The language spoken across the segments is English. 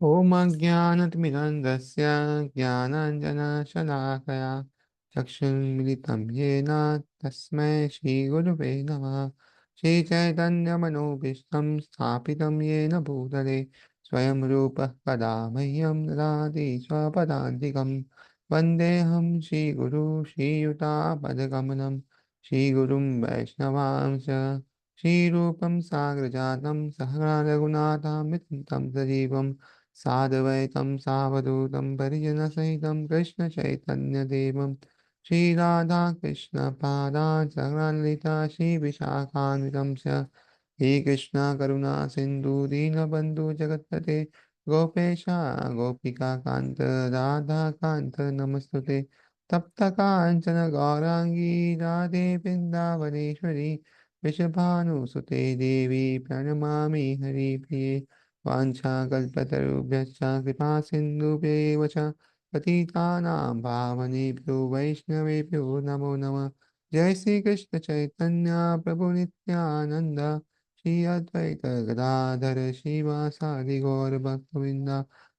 ॐ अज्ञानतिमिरन्धस्य ज्ञानाञ्जनशलाकया चक्षुन्मिलितं येन तस्मै श्रीगुरुवे नमः। श्रीचैतन्यमनोभीष्टं स्थापितं येन भूतले स्वयं रूपः कदा मह्यं ददाति स्वपदान्तिकं। वन्देऽहं श्रीगुरु श्रीयुतापदकमलं श्रीगुरुं वैष्णवांश श्रीरूपं साग्रजातं सहगणा रघुनाथामितं सजीवम् साद्वैतं सावधूतं परिजनसहितं कृष्णचैतन्यदेवं श्रीराधा कृष्णपादान् सगणललिता श्रीविशाखान्वितं च श्रीकृष्ण करुणा सिन्धु दीनबन्धु जगत्पते गोपेश गोपिकान्त राधाकान्त नमस्तुते तप्त काञ्चन गौराङ्गी राधे वृन्दावनेश्वरी वृषभानुसुते देवी प्रणमामि हरिप्रिये वाञ्छाकल्पतरुभ्यश्च कृपा सिन्धुभ्येव च पतितानां पावनेभ्यो वैष्णवेभ्यो नमो नमः। जय श्री कृष्ण चैतन्य प्रभु नित्यानंद श्री अद्वैत गदाधर श्रीवासादि गौर भक्तवृंद।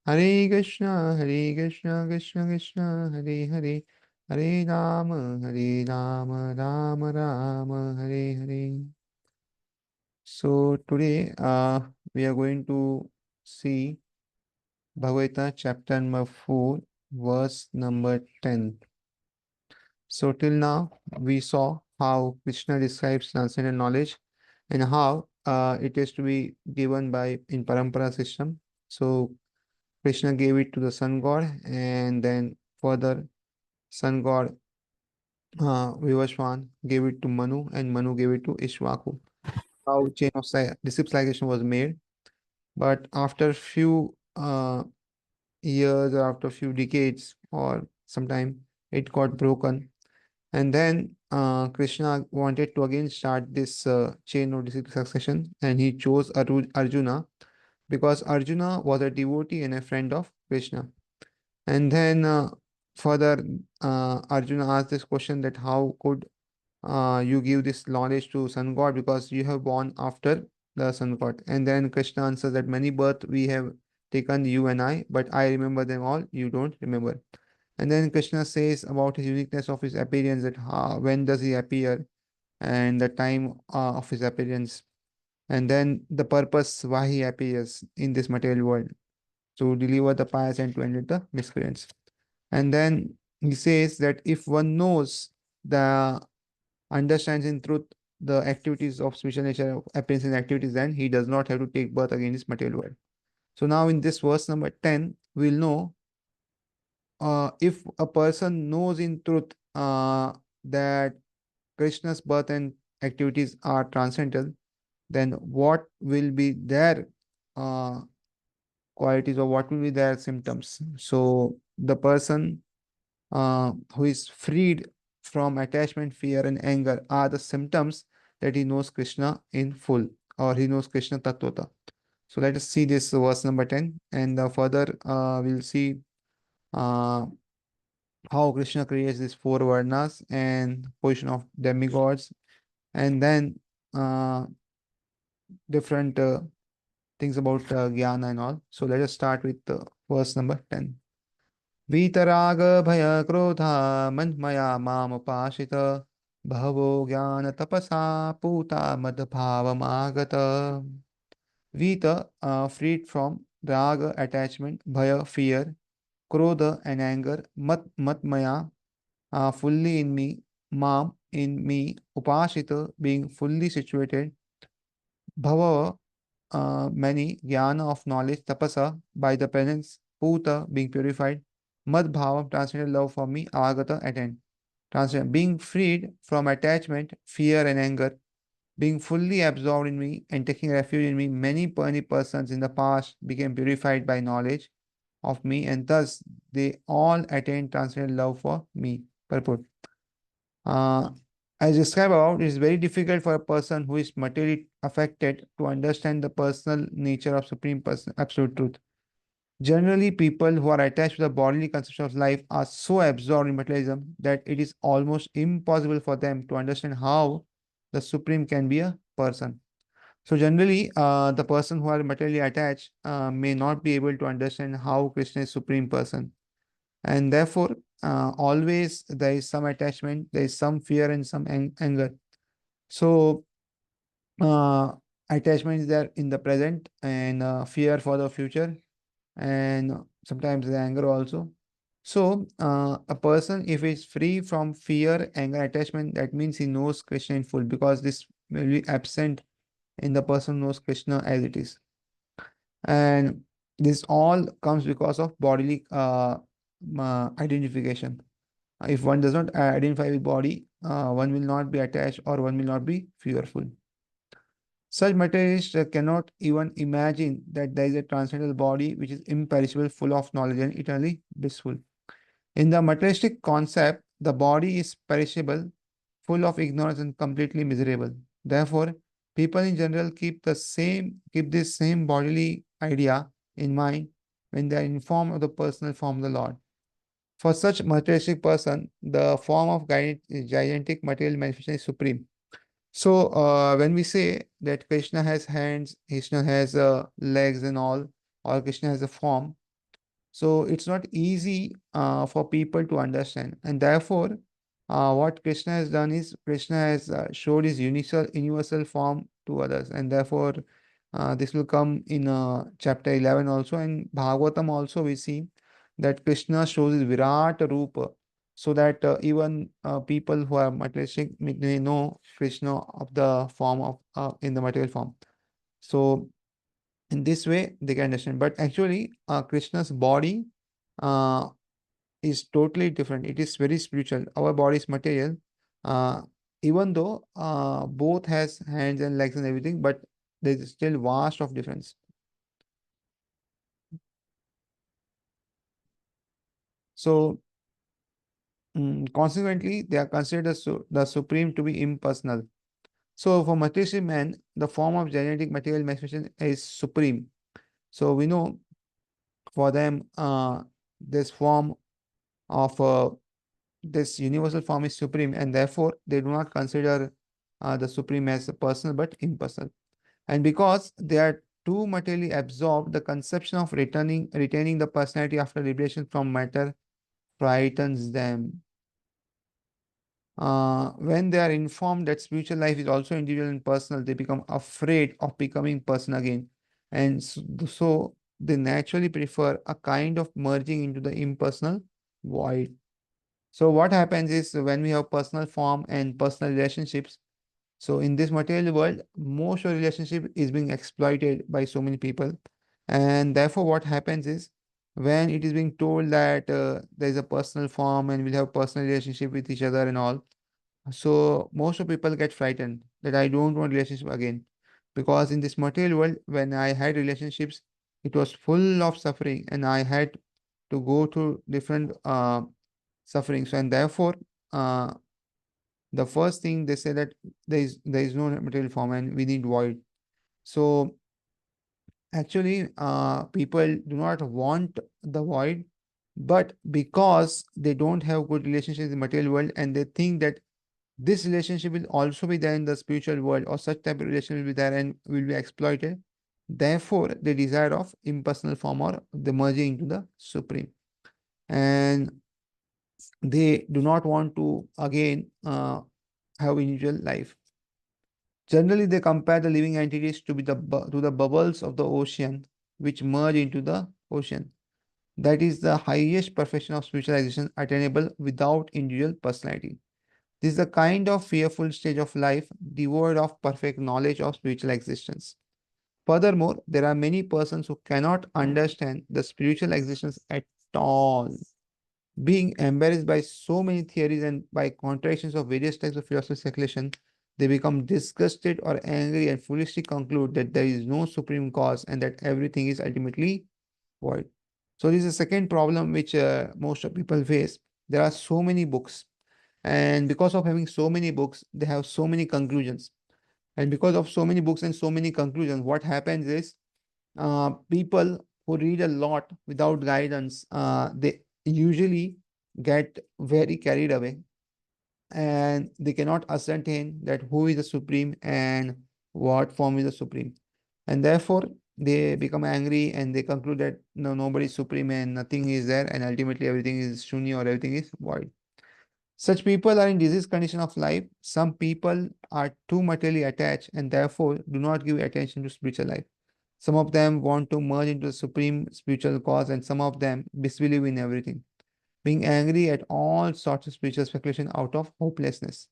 हरे Krishna Krishna Krishna Hare Hare Hare Ram Ram Ram Hare Hare. So today we are going to see Bhagavad chapter number 4, verse number 10. So till now we saw how Krishna describes transcendental knowledge and how it is to be given by in parampara system. So Krishna gave it to the sun god, and then further sun god Vivaswan gave it to Manu, and Manu gave it to Ishwaku. How chain of disciplication was made. But after few years or after few decades or sometime, it got broken. And then Krishna wanted to again start this chain of disciplic succession, and he chose Arjuna because Arjuna was a devotee and a friend of Krishna. And then further, Arjuna asked this question that how could you give this knowledge to sun god because you have born after the sun god. And then Krishna answers that many birth we have taken, you and I, but I remember them all, you don't remember. And then Krishna says about his uniqueness of his appearance, that when does he appear and the time of his appearance, and then the purpose why he appears in this material world, to deliver the pious and to end the miscreants. And then he says that if one knows the understands in truth the activities of special nature of appearance and activities, then he does not have to take birth again in this material world. So now in this verse number 10, we'll know if a person knows in truth that Krishna's birth and activities are transcendental, then what will be their uh, qualities or what will be their symptoms. So the person who is freed from attachment, fear, and anger are the symptoms that he knows Krishna in full, or he knows Krishna Tattvata. So let us see this verse number 10, and further we'll see uh, how Krishna creates these four varnas and position of demigods, and then different things about Jnana and all. So let us start with verse number 10. वीतराग भय क्रोधा मन्मया मामुपाश्रित बहवो ज्ञान तपसा पूता मद्भावमागत. Vita, freed from raga, attachment, bhaya, fear, krodha, and anger, matmaya, fully in me, mam, in me, upashita, being fully situated, bhava, many, jnana of knowledge, tapasa, by the presence, puta, being purified, madbhava, transcendental love for me, agata, attend. Transcendent, being freed from attachment, fear, and anger, being fully absorbed in me and taking refuge in me, many persons in the past became purified by knowledge of me, and thus they all attained transcendental love for me. Purport. Uh, as described above, it is very difficult for a person who is materially affected to understand the personal nature of Supreme Person, Absolute Truth. Generally, people who are attached to the bodily conception of life are so absorbed in materialism that it is almost impossible for them to understand how the Supreme can be a person. So generally, the person who are materially attached may not be able to understand how Krishna is supreme person, and therefore, always there is some attachment, there is some fear and some anger. So, uh, attachment is there in the present, and fear for the future, and sometimes the anger also. So, a person, if he's free from fear, anger, attachment, that means he knows Krishna in full, because this will be absent in the person who knows Krishna as it is. And this all comes because of bodily identification. If one does not identify with body, one will not be attached or one will not be fearful. Such materialists cannot even imagine that there is a transcendental body which is imperishable, full of knowledge, and eternally blissful. In the materialistic concept, the body is perishable, full of ignorance, and completely miserable. Therefore, people in general keep this same bodily idea in mind when they are informed of the personal form of the Lord. For such materialistic person, the form of gigantic material manifestation is supreme. So, when we say that Krishna has hands, Krishna has legs and all, or Krishna has a form, so it's not easy for people to understand. And therefore, what Krishna has done is Krishna has showed his universal form to others. And therefore, this will come in chapter 11 also. And Bhagavatam also, we see that Krishna shows his Virat Rupa, so that even people who are materialistic may know Krishna of the form of in the material form. So in this way, they can understand. But actually, Krishna's body uh, is totally different. It is very spiritual. Our body is material. Uh, Even though both has hands and legs and everything, but there is still vast of difference. So consequently, they are considered as the supreme to be impersonal. So for materialistic man, the form of genetic material manifestation is supreme. So we know for them, this form of this universal form is supreme, and therefore they do not consider the supreme as a personal but impersonal. And because they are too materially absorbed, the conception of retaining the personality after liberation from matter frightens them. When they are informed that spiritual life is also individual and personal, they become afraid of becoming person again. And so they naturally prefer a kind of merging into the impersonal void. So what happens is when we have personal form and personal relationships, so in this material world, most of relationship is being exploited by so many people. And therefore, what happens is when it is being told that there is a personal form and we'll have personal relationship with each other and all, so most of people get frightened that I don't want relationship again. Because in this material world, when I had relationships, it was full of suffering and I had to go through different sufferings. And therefore, uh, the first thing they say that there is no material form and we need void. So actually, people do not want the void, but because they don't have good relationships in the material world and they think that this relationship will also be there in the spiritual world, or such type of relation will be there and will be exploited. Therefore, the desire of impersonal form or the merging into the supreme. And they do not want to again have individual life. Generally, they compare the living entities to be to the bubbles of the ocean which merge into the ocean. That is the highest perfection of spiritualization attainable without individual personality. This is the kind of fearful stage of life devoid of perfect knowledge of spiritual existence. Furthermore, there are many persons who cannot understand the spiritual existence at all. Being embarrassed by so many theories and by contradictions of various types of philosophy speculation, they become disgusted or angry and foolishly conclude that there is no supreme cause and that everything is ultimately void. So this is the second problem which most of people face. There are so many books, and because of having so many books, they have so many conclusions. And because of so many books and so many conclusions, what happens is people who read a lot without guidance, they usually get very carried away and they cannot ascertain that who is the supreme and what form is the supreme. And therefore, they become angry and they conclude that no, nobody is supreme and nothing is there, and ultimately everything is shunya or everything is void. Such people are in disease condition of life. Some people are too materially attached and therefore do not give attention to spiritual life. Some of them want to merge into the supreme spiritual cause, and some of them disbelieve in everything, being angry at all sorts of spiritual speculation out of hopelessness.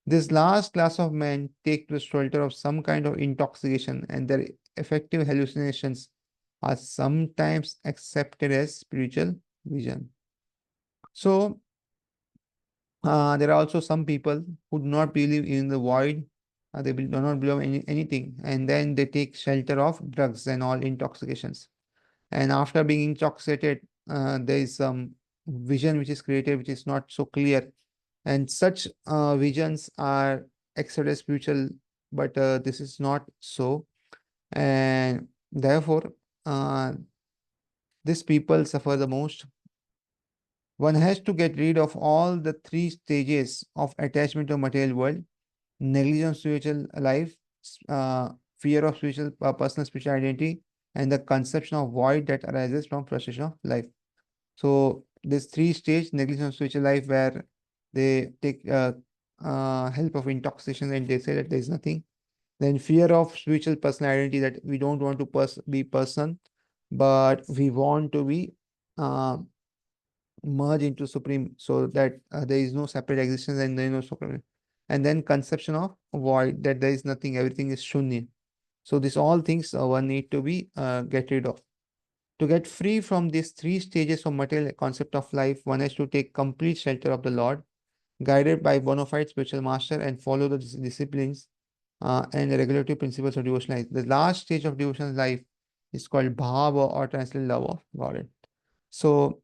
This last class of men take to the shelter of some kind of intoxication, and their effective hallucinations are sometimes accepted as spiritual vision. So, there are also some people who do not believe in the void, they do not believe in anything, and then they take shelter of drugs and all intoxications. And after being intoxicated, there is some vision which is created, which is not so clear. And such visions are accepted as spiritual, but this is not so. And therefore, uh, these people suffer the most. One has to get rid of all the three stages of attachment to material world: negligence of spiritual life, fear of spiritual personal spiritual identity, and the conception of void that arises from frustration of life. So this three stage negligence of spiritual life, where they take help of intoxication and they say that there is nothing. Then fear of spiritual personal identity, that we don't want to be person, but we want to be uh, merge into supreme, so that there is no separate existence and there is no supreme. And then conception of void, that there is nothing, everything is shunya. So these all things one need to be get rid of. To get free from these three stages of material concept of life, one has to take complete shelter of the Lord, guided by bona fide spiritual master, and follow the disciplines and the regulatory principles of devotional life. The last stage of devotional life is called bhava, or translated love of God. So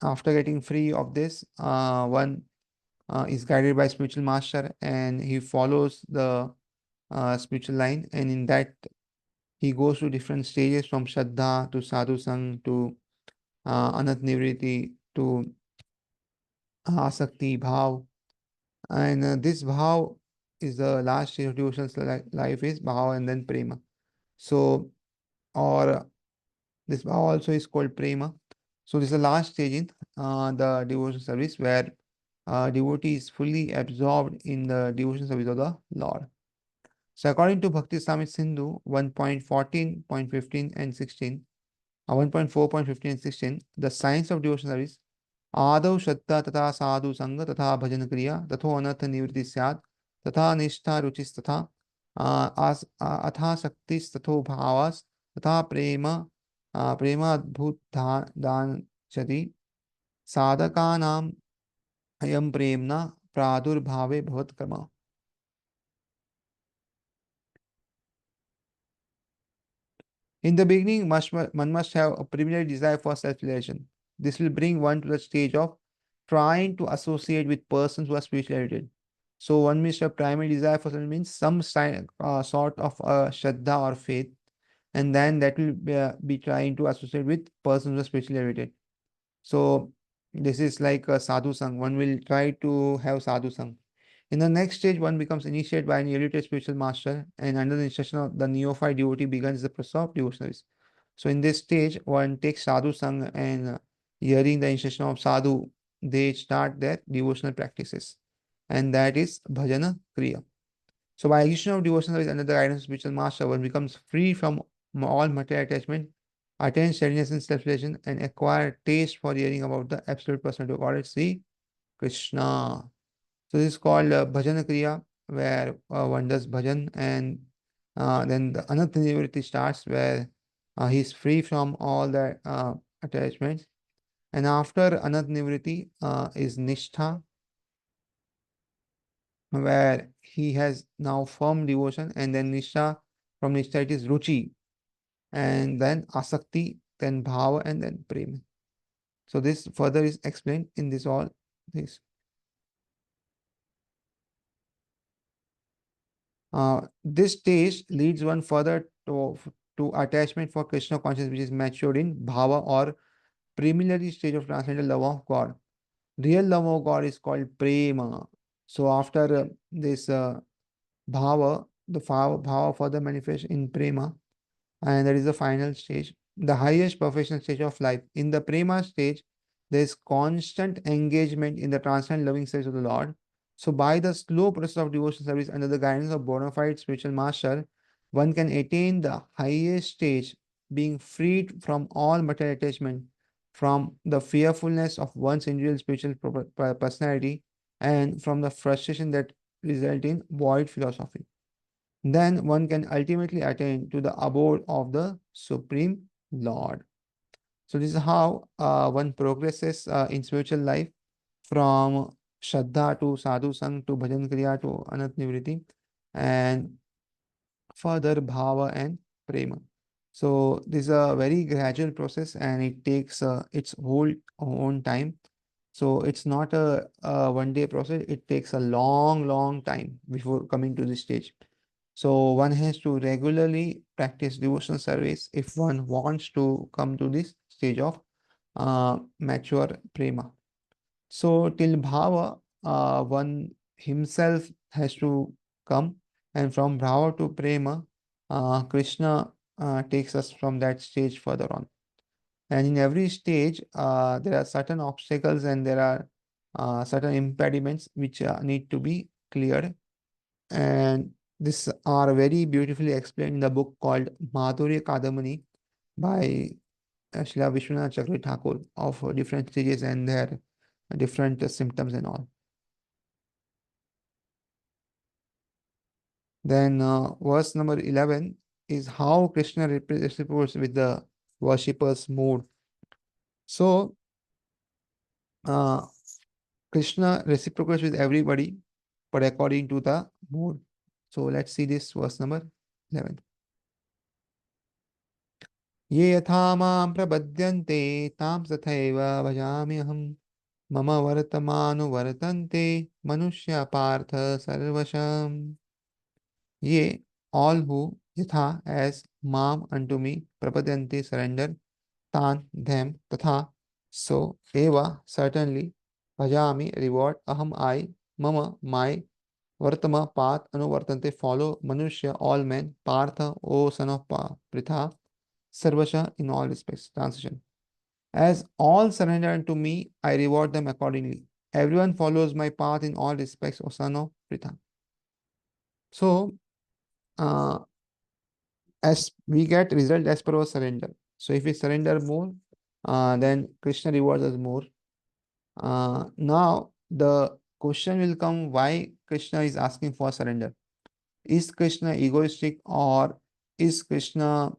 after getting free of this, one is guided by spiritual master and he follows the spiritual line, and in that he goes to different stages from Shraddha to Sadhu Sang to Anat Nivriti to Asakti Bhav. And this Bhav is the last stage of devotional life is Bhav and then Prema. So, or this Bhav also is called Prema. So, this is the last stage in the devotional service, where devotee is fully absorbed in the devotional service of the Lord. So, according to Bhakti Samit Sindhu 1.14.15 and 16, 1.4.15 and 16, the science of devotional service: आदौ श्रद्धा तथा साधु संग तथा भजन क्रिया तथो अनर्थ निवृत्ति स्यात् तथा निष्ठा रुचिस्तथा अथा शक्तिस्तथो भावास् तथा प्रेमाद्भुत दानचति साधकानाम् अयं प्रेम्णा प्रादुर्भावे भवत्कर्म. In the beginning, one must have a preliminary desire for self-realization. This will bring one to the stage of trying to associate with persons who are spiritually elevated. So one must have primary desire for something, means some sort of shraddha or faith, and then that will be trying to associate with persons who are spiritually elevated. So this is like a sadhu sang. One will try to have sadhu sang. In the next stage, one becomes initiated by an elevated spiritual master, and under the instruction of the neophyte devotee begins the process of devotionals. So in this stage, one takes sadhu sang, and hearing the instruction of sadhu, they start their devotional practices, and that is bhajana kriya. So by execution of devotional service under the guidance of spiritual master, one becomes free from all material attachment, attains steadiness and self-realization, and acquire taste for hearing about the absolute personality of God, Sri Krishna. So this is called bhajan kriya, where one does bhajan, and then the anatanivriti starts, where he is free from all the attachments. And after anatanivriti is nishtha, where he has now firm devotion, and then nishtha, from nishtha it is ruchi, and then asakti, then bhava, and then prema. So this further is explained in this all this. This stage leads one further to attachment for Krishna consciousness, which is matured in bhava, or preliminary stage of transcendental love of God. Real love of God is called prema. So after this bhava, the bhava further manifests in prema, and that is the final stage, the highest professional stage of life. In the prema stage, there is constant engagement in the transcendent loving service of the Lord. So, by the slow process of devotional service under the guidance of bona fide spiritual master, one can attain the highest stage, being freed from all material attachment, from the fearfulness of one's individual spiritual personality, and from the frustration that result in void philosophy. Then one can ultimately attain to the abode of the Supreme Lord. So this is how one progresses in spiritual life from Shraddha to Sadhu Sang to Bhajan Kriya to Anat Nivriti, and further Bhava and Prema. So this is a very gradual process and it takes its whole own time. So it's not a one-day process. It takes a long, long time before coming to this stage. So one has to regularly practice devotional service if one wants to come to this stage of mature prema. So till bhava, one himself has to come, and from bhava to prema, Krishna takes us from that stage further on. And in every stage, there are certain obstacles and there are certain impediments which need to be cleared. And these are very beautifully explained in the book called Madhurya Kadamani by Srila Vishwanath Chakri Thakur of different stages and their different symptoms and all. Then verse number 11 is how Krishna reciprocates with the worshipper's mood. So uh, Krishna reciprocates with everybody, but according to the mood. So let's see this verse number 11. ये यथा मां प्रपद्यन्ते तां तथैव भजाम्यहम् मम वर्तमानुवर्तन्ते मनुष्य Partha सर्वशम्. Ye, all who yatha as mam unto me prapadyanti surrender tan them tatha so eva certainly bhajami reward aham I mama my vartama path anuvartante follow manushya all men partha o son of pritha sarvasha in all respects. Translation: as all surrender unto me I reward them accordingly. Everyone follows my path in all respects, O son of pritha. So uh, as we get result as per our surrender. So if we surrender more, then Krishna rewards us more. Now the question will come: why Krishna is asking for surrender? Is Krishna egoistic, or is Krishna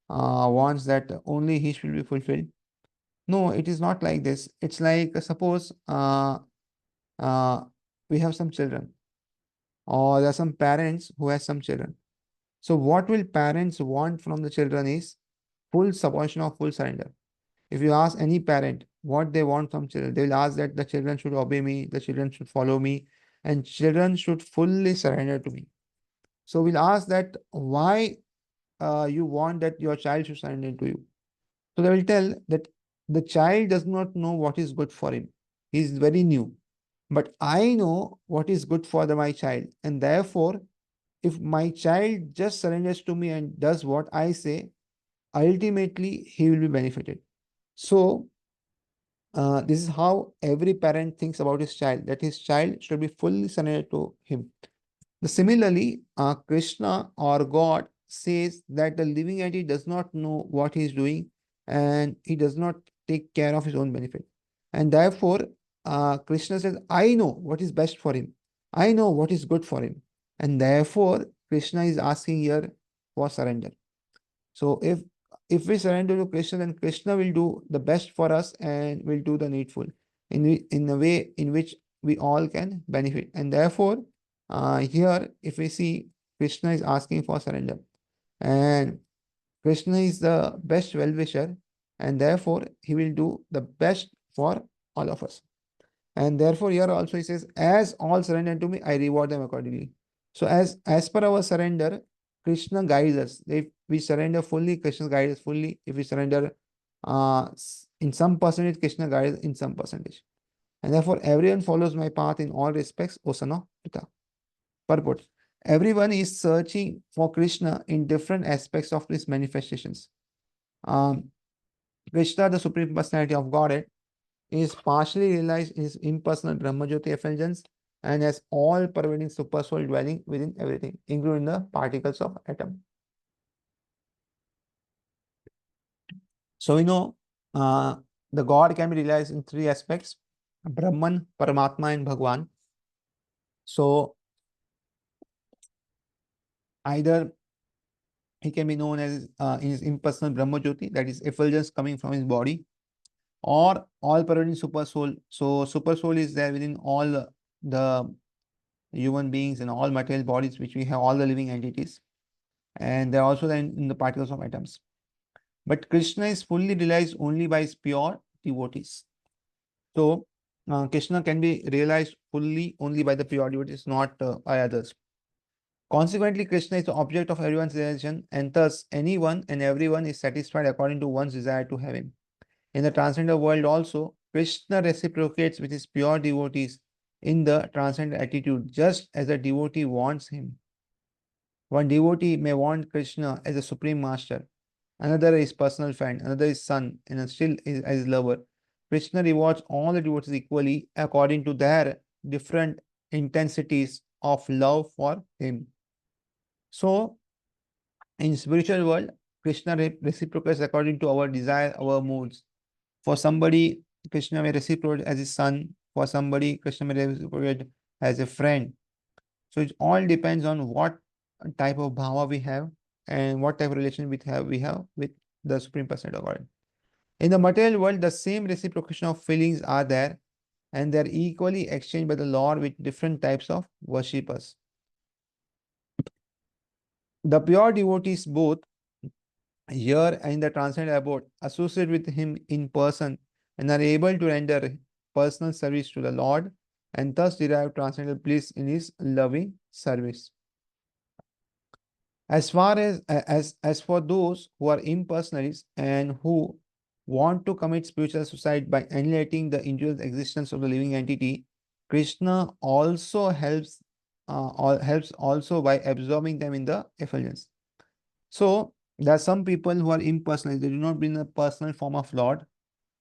wants that only he should be fulfilled? No, it is not like this. It's like suppose uh, we have some children, or there are some parents who have some children. So what will parents want from the children is full submission or full surrender. If you ask any parent what they want from children, they will ask that the children should obey me, the children should follow me, and children should fully surrender to me. So we'll ask that why you want that your child should surrender to you. So they will tell that the child does not know what is good for him. He is very new. But I know what is good for my child. And therefore, if my child just surrenders to me and does what I say, ultimately he will be benefited. So this is how every parent thinks about his child, that his child should be fully surrendered to him. Similarly, Krishna or God says that the living entity does not know what he is doing and he does not take care of his own benefit. And therefore, Krishna says, I know what is best for him. I know what is good for him. And therefore, Krishna is asking here for surrender. So if we surrender to Krishna, then Krishna will do the best for us and will do the needful in a way in which we all can benefit. And therefore, here, if we see, Krishna is asking for surrender. And Krishna is the best well-wisher, and therefore he will do the best for all of us. And therefore, here also he says, as all surrender to me, I reward them accordingly. So as per our surrender, Krishna guides us. If we surrender fully, Krishna guides us fully. If we surrender in some percentage, Krishna guides in some percentage. And therefore, everyone follows my path in all respects, O son of Pita. Purport. Everyone is searching for Krishna in different aspects of his manifestations. Um, Krishna, the Supreme Personality of Godhead, is partially realized in his impersonal Brahmajyoti effulgence and as all pervading super soul dwelling within everything, including the particles of atom. So we know uh, the God can be realized in three aspects: Brahman, Paramatma, and Bhagwan. So either he can be known as in his impersonal Brahmajyoti, that is effulgence coming from his body, or all pervading super soul. So super soul is there within all the human beings and all material bodies which we have, all the living entities, and they're also there in the particles of atoms. But Krishna is fully realized only by his pure devotees. So Krishna can be realized fully only by the pure devotees, not by others. Consequently, Krishna is the object of everyone's realization, and thus anyone and everyone is satisfied according to one's desire to have him. In the transcendental world also, Krishna reciprocates with his pure devotees in the transcendental attitude, just as a devotee wants him. One devotee may want Krishna as a supreme master, another is personal friend, another is son, and still is as lover. Krishna rewards all the devotees equally according to their different intensities of love for him. So, in spiritual world, Krishna reciprocates according to our desire, our moods. For somebody, Krishna may reciprocate as his son. For somebody, Krishna may reciprocate as a friend. So it all depends on what type of bhava we have and what type of relation we have with the Supreme Personality of God. In the material world, the same reciprocation of feelings are there, and they are equally exchanged by the Lord with different types of worshippers. The pure devotees both here and in the transcendental abode associate with him in person and are able to render personal service to the Lord and thus derive transcendental bliss in his loving service. As far as for those who are impersonalists and who want to commit spiritual suicide by annihilating the individual existence of the living entity, Krishna also helps also by absorbing them in the effulgence. So there are some people who are impersonal; they do not bring a personal form of Lord,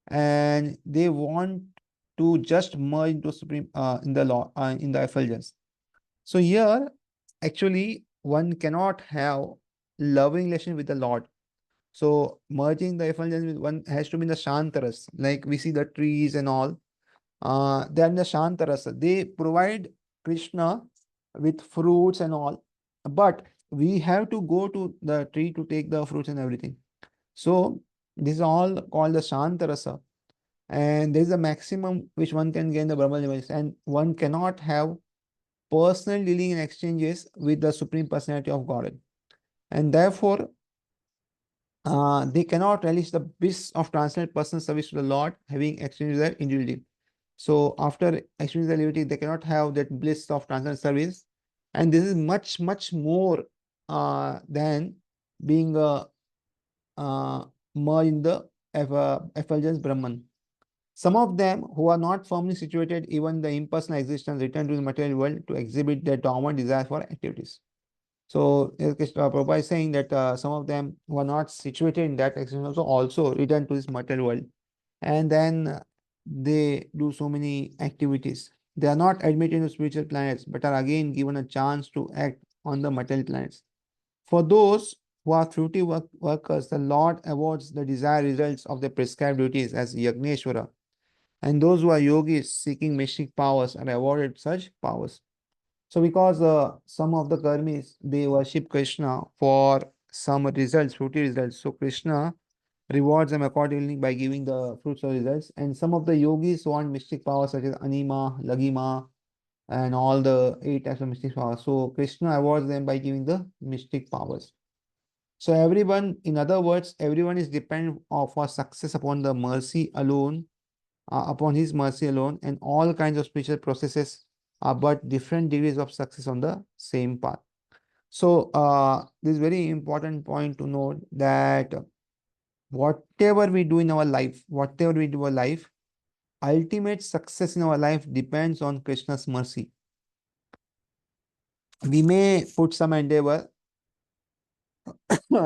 and they want to just merge into supreme in the law in the effulgence. So here, actually, one cannot have loving relation with the Lord. So merging the effulgence with one has to be in the Shantaras. Like we see the trees and all. They are in the Shantaras. They provide Krishna with fruits and all. But we have to go to the tree to take the fruits and everything. So this is all called the Shantarasa. And there is a maximum which one can gain the Brahma levels. And one cannot have personal dealing and exchanges with the Supreme Personality of Godhead. And therefore, they cannot relish the bliss of transcendental personal service to the Lord, having exchanged their individuality. So, after exchanging their liberty, they cannot have that bliss of transcendental service. And this is much, much more than being merged in the effulgence Brahman. Some of them who are not firmly situated even in the impersonal existence return to the material world to exhibit their dormant desire for activities. So, Prabhupada is saying that some of them who are not situated in that existence also return to this material world. And then they do so many activities. They are not admitted into spiritual planets, but are again given a chance to act on the material planets. For those who are fruity workers, the Lord awards the desired results of their prescribed duties as Yagneshwara. And those who are yogis seeking mystic powers are awarded such powers. So because some of the karmis, they worship Krishna for some results, fruity results. So Krishna rewards them accordingly by giving the fruits of results. And some of the yogis want mystic powers such as Anima, Lagima, and all the 8 types of mystic powers. So Krishna awards them by giving the mystic powers. So everyone, in other words, everyone is dependent for success upon the mercy alone, upon his mercy alone, and all kinds of spiritual processes are but different degrees of success on the same path. So this is very important point to note that whatever we do in our life, whatever we do in our life, ultimate success in our life depends on Krishna's mercy. we may put some endeavor.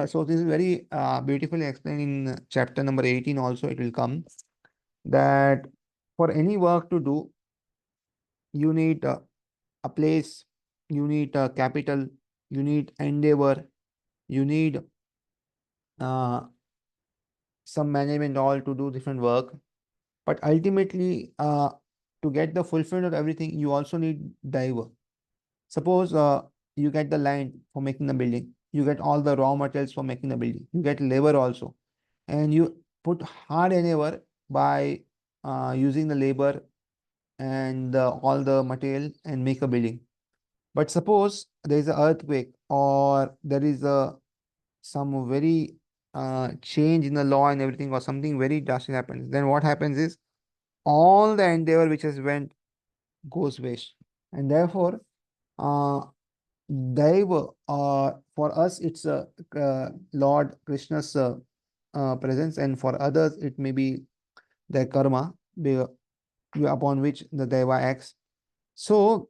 So this is very beautifully explained in chapter number 18 also it will come that for any work to do, you need a place, you need capital, you need endeavor, you need uh, some management all to do different work. But ultimately, to get the fulfillment of everything, you also need diver. Suppose you get the land for making the building, you get all the raw materials for making the building, you get labor also, and you put hard endeavor by using the labor and all the material and make a building. But suppose there is an earthquake or there is a some very change in the law and everything or something very drastic happens, then what happens is all the endeavor which has went goes waste. And therefore, uh, Daiva, for us, it's Lord Krishna's presence, and for others, it may be their karma upon which the Daiva acts. So,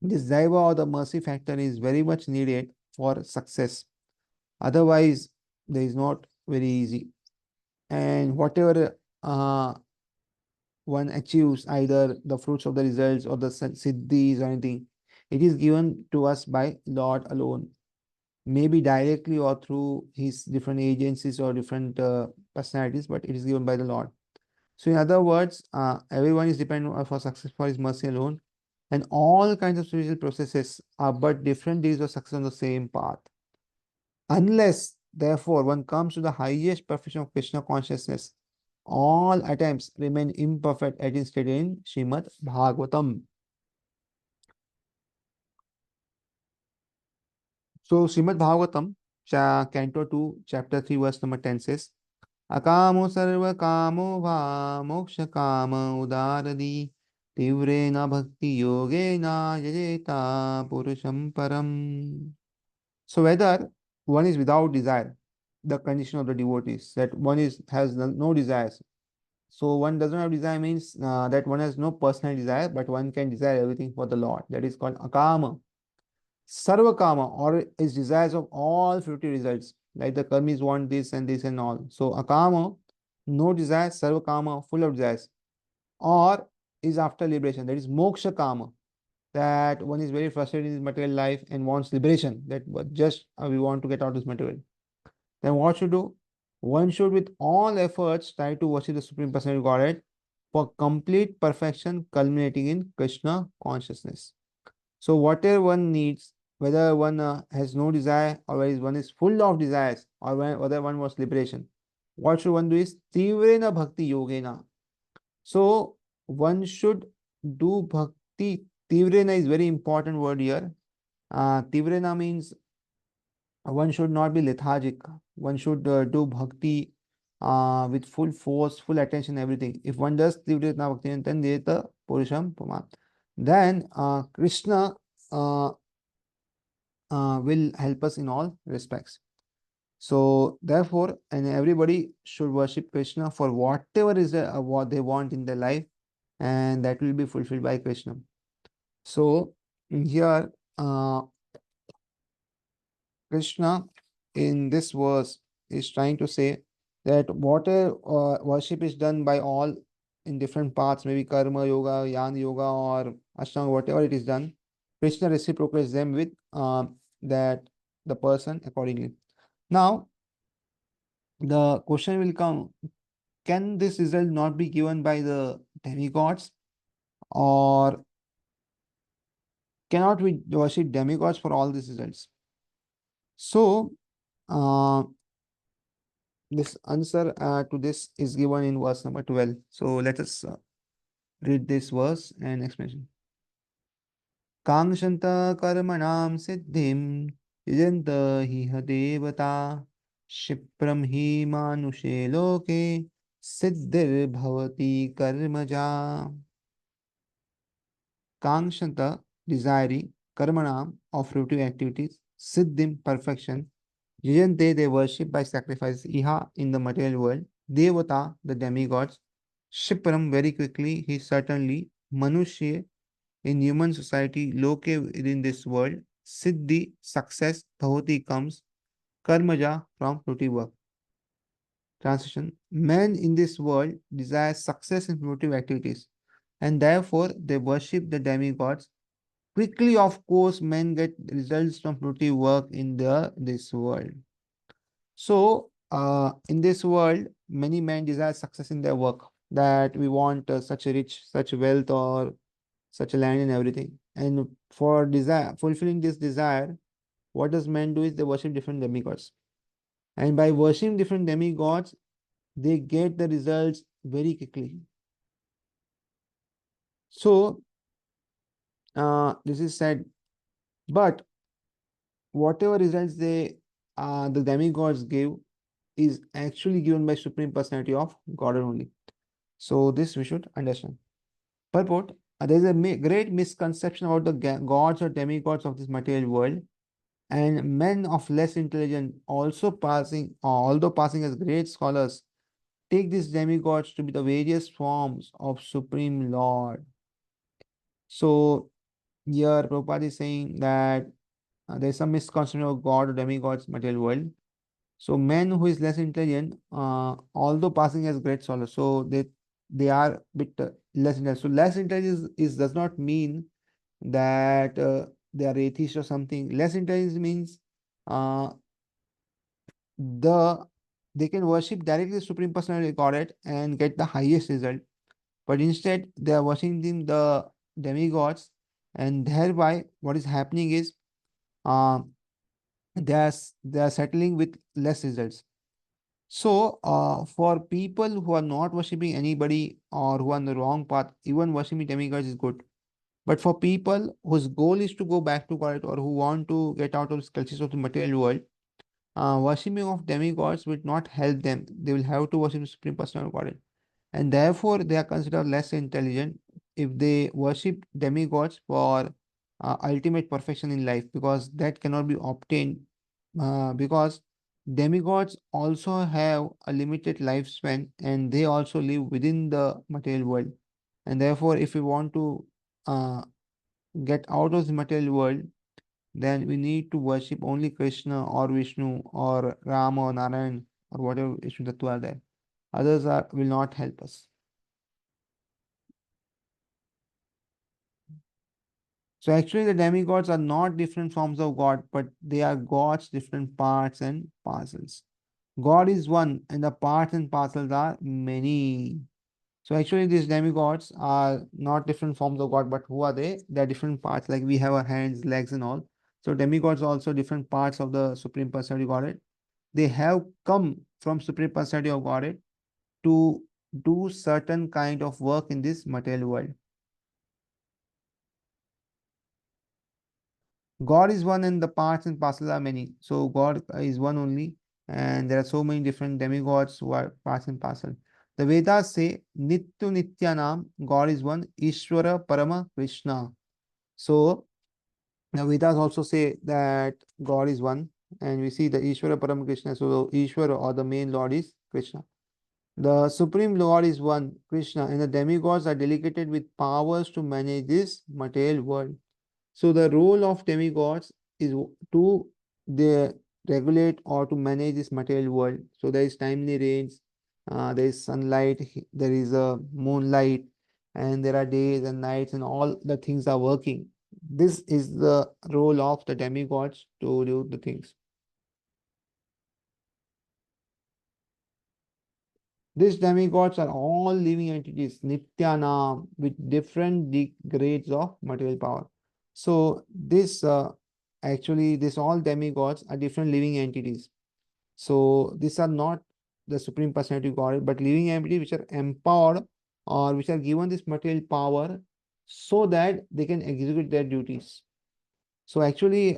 this Daiva or the mercy factor is very much needed for success. Otherwise, there is not very easy. And whatever one achieves, either the fruits of the results or the siddhis or anything, it is given to us by Lord alone, maybe directly or through his different agencies or different personalities, but it is given by the Lord. So, in other words, everyone is dependent for success for his mercy alone, and all kinds of spiritual processes are but different degrees of success on the same path. Unless, therefore, one comes to the highest perfection of Krishna consciousness, all attempts remain imperfect as is stated in Srimad Bhagavatam. So, Srimad Bhagavatam, Canto 2, Chapter 3, verse number 10 says, Akamo sarva kamo va moksha kama udaradi tivrena bhakti yogena yajeta purusham param. So, whether one is without desire, the condition of the devotees, that one is has no desires. So one does not have desire means that one has no personal desire, but one can desire everything for the Lord. That is called akama. Sarva kama, or is desires of all fruity results. Like the karmis want this and all. So akama, no desire, sarva kama, full of desires. Or is after liberation. That is moksha kama. That one is very frustrated in his material life and wants liberation. That just we want to get out of this material. Then what should do? One should with all efforts try to worship the Supreme Personality of Godhead for complete perfection culminating in Krishna consciousness. So whatever one needs, whether one has no desire or whether one is full of desires or whether one wants liberation, what should one do is Tivrena Bhakti Yogena. So one should do Bhakti. Tivrena is very important word here. Tivrena means one should not be lethargic. One should do bhakti with full force, full attention, everything. If one does Tivritna Bhakti, then Deta Purusham Puman. Then Krishna will help us in all respects. So therefore, and everybody should worship Krishna for whatever is what they want in their life, and that will be fulfilled by Krishna. So here, Krishna in this verse is trying to say that whatever worship is done by all in different paths, maybe karma yoga, yan yoga, or ashtanga, whatever it is done, Krishna reciprocates them with that the person accordingly. Now, the question will come: can this result not be given by the demigods, or cannot we worship demigods for all these results? So, uh, this answer to this is given in verse number 12. So let us read this verse and explanation. Kangshanta karmanam siddhim yajanta hi devata shipram hi manushe loke siddhir bhavati karmaja. Kangshanta, desiring, karmanam, of fruitive activities, siddhim, perfection, Yajante, they worship by sacrifice, Iha, in the material world, Devata, the demigods, Shipram, very quickly, he certainly, Manushya, In human society, loke within this world, siddhi, success, bhavati comes, karmaja from fruity work. Translation: men in this world desire success in fruitive activities, and therefore they worship the demigods. Quickly, of course, men get results from fruitive work in this world. So, in this world, many men desire success in their work. That we want such a rich, such wealth, or such a land and everything. And for desire, fulfilling this desire, what does men do is they worship different demigods. And by worshiping different demigods, they get the results very quickly. So, this is said, but whatever results the demigods give is actually given by Supreme Personality of God only. So this we should understand. Purport: there is a great misconception about the gods or demigods of this material world, and men of less intelligence also although passing as great scholars, take these demigods to be the various forms of Supreme Lord. So here Prabhupada is saying that there is some misconception of God or demigods material world. So men who is less intelligent, although passing as great scholars, so they are bit less intelligent. So less intelligence is does not mean that they are atheist or something. Less intelligence means uh, the they can worship directly the Supreme Personality Godhead and get the highest result. But instead they are worshiping the demigods, and thereby what is happening is uh, they are settling with less results. So, for people who are not worshipping anybody or who are on the wrong path, even worshipping demigods is good. But for people whose goal is to go back to God or who want to get out of the cultures of the material world, worshipping of demigods will not help them. They will have to worship the Supreme Personality of Godhead. And therefore, they are considered less intelligent if they worship demigods for ultimate perfection in life, because that cannot be obtained, because demigods also have a limited lifespan and they also live within the material world. And therefore, if we want to uh, get out of the material world, then we need to worship only Krishna or Vishnu or Rama or Narayan or whatever Vishnu Tattva are there. Others will not help us. So actually, the demigods are not different forms of God, but they are God's different parts and parcels. God is one, and the parts and parcels are many. So actually, these demigods are not different forms of God, but who are they? They are different parts. Like we have our hands, legs, and all. So demigods are also different parts of the Supreme Personality of Godhead. They have come from Supreme Personality of Godhead to do certain kind of work in this material world. God is one and the parts and parcels are many. So God is one only, and there are so many different demigods who are parts and parcel. The Vedas say Nitya Nityanam, God is one, Ishvara Parama Krishna. So the Vedas also say that God is one, and we see the Ishvara Parama Krishna. So the Ishvara or the main Lord is Krishna. The Supreme Lord is one, Krishna, and the demigods are delegated with powers to manage this material world. So the role of demigods is to they regulate or to manage this material world. So there is timely rains, there is sunlight, there is a moonlight, and there are days and nights, and all the things are working. This is the role of the demigods to do the things. These demigods are all living entities, Nityanam, with different grades of material power. So these all demigods are different living entities. So these are not the Supreme Personality God, but living entities which are empowered or which are given this material power so that they can execute their duties. So actually,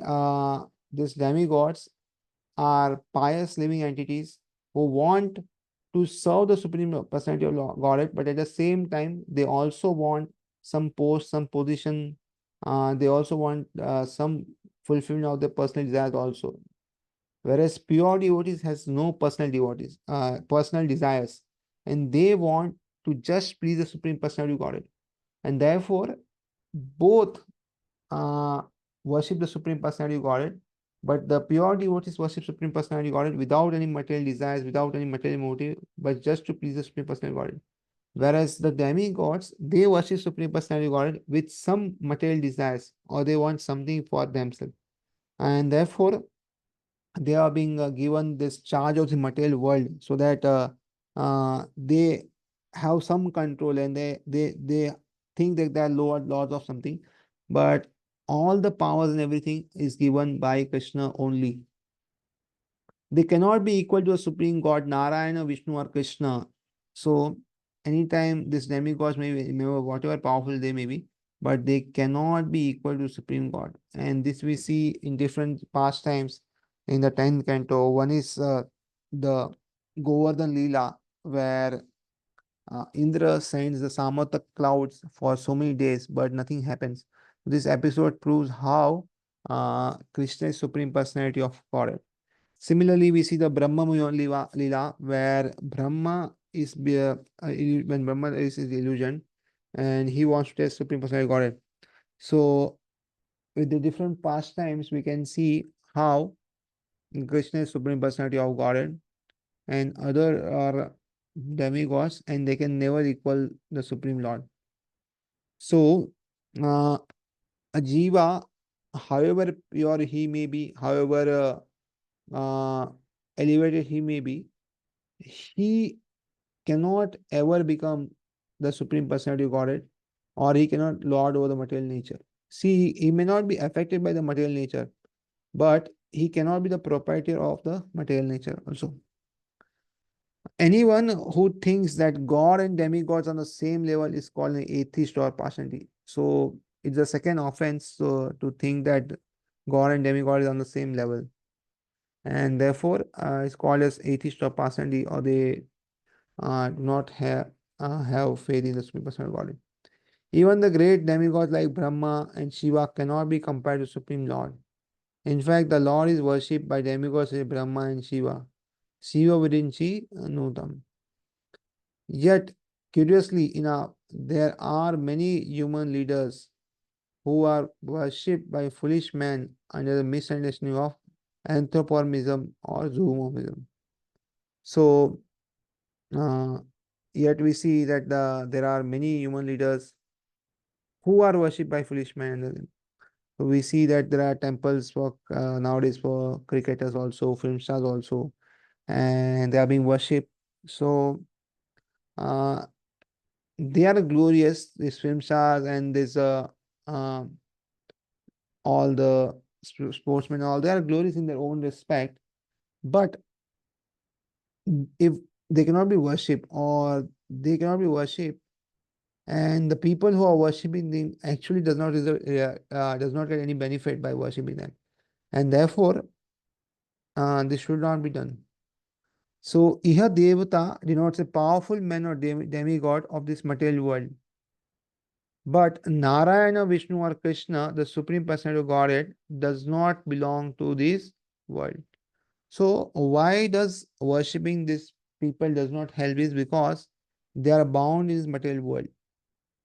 these demigods are pious living entities who want to serve the Supreme Personality of Godhead, but at the same time, they also want some post, some position. They also want some fulfillment of their personal desires also. Whereas pure devotees has no personal desires, and they want to just please the Supreme Personality of Godhead. And therefore, both uh, worship the Supreme Personality of Godhead, but the pure devotees worship Supreme Personality of Godhead without any material desires, without any material motive, but just to please the Supreme Personality of Godhead. Whereas the demigods, they worship Supreme Personality of Godhead with some material desires, or they want something for themselves. And therefore, they are being given this charge of the material world so that they have some control, and they think that they are lords of something, but all the powers and everything is given by Krishna only. They cannot be equal to a supreme god Narayana, Vishnu, or Krishna. So anytime this demigods may whatever powerful they may be, but they cannot be equal to supreme god. And this we see in different pastimes in the 10th canto. One is the Govardhan Leela, where Indra sends the Samatha clouds for so many days, but nothing happens. This episode proves how Krishna is supreme personality of God. Similarly, we see the Brahma Lila, where Brahma is when Brahma is illusion, and he wants to test Supreme Personality of Godhead. So, with the different pastimes, we can see how Krishna is Supreme Personality of Godhead, and other are demigods, and they can never equal the Supreme Lord. So, uh, a jiva, however pure he may be, however elevated he may be, he cannot ever become the Supreme Personality of Godhead, or he cannot lord over the material nature. See, he may not be affected by the material nature, but he cannot be the proprietor of the material nature also. Anyone who thinks that God and demigods on the same level is called an atheist or partiality. So it's the second offense to think that God and demigod is on the same level, and therefore it's called as atheist or partiality, or they do not have faith in the Supreme Personality of Godhead. Even the great demigods like Brahma and Shiva cannot be compared to Supreme Lord. In fact, the Lord is worshipped by demigods like Brahma and Shiva. Shiva Virinchi Nutam. Yet, curiously enough, there are many human leaders who are worshipped by foolish men under the misunderstanding of anthropomorphism or zoomorphism. So, uh, yet we see that there are many human leaders who are worshipped by foolish men. We see that there are temples for nowadays for cricketers also, film stars also, and they are being worshipped. So uh, they are glorious, these film stars, and this uh, all the sportsmen, all they are glorious in their own respect. But if they cannot be worshipped, or they cannot be worshipped, and the people who are worshipping them actually does not get any benefit by worshipping them, and therefore this should not be done. So Iha Devata denotes a powerful man or demigod of this material world. But Narayana, Vishnu, or Krishna, the Supreme Personality of Godhead, does not belong to this world. So why does worshipping these people does not help is because they are bound in this material world,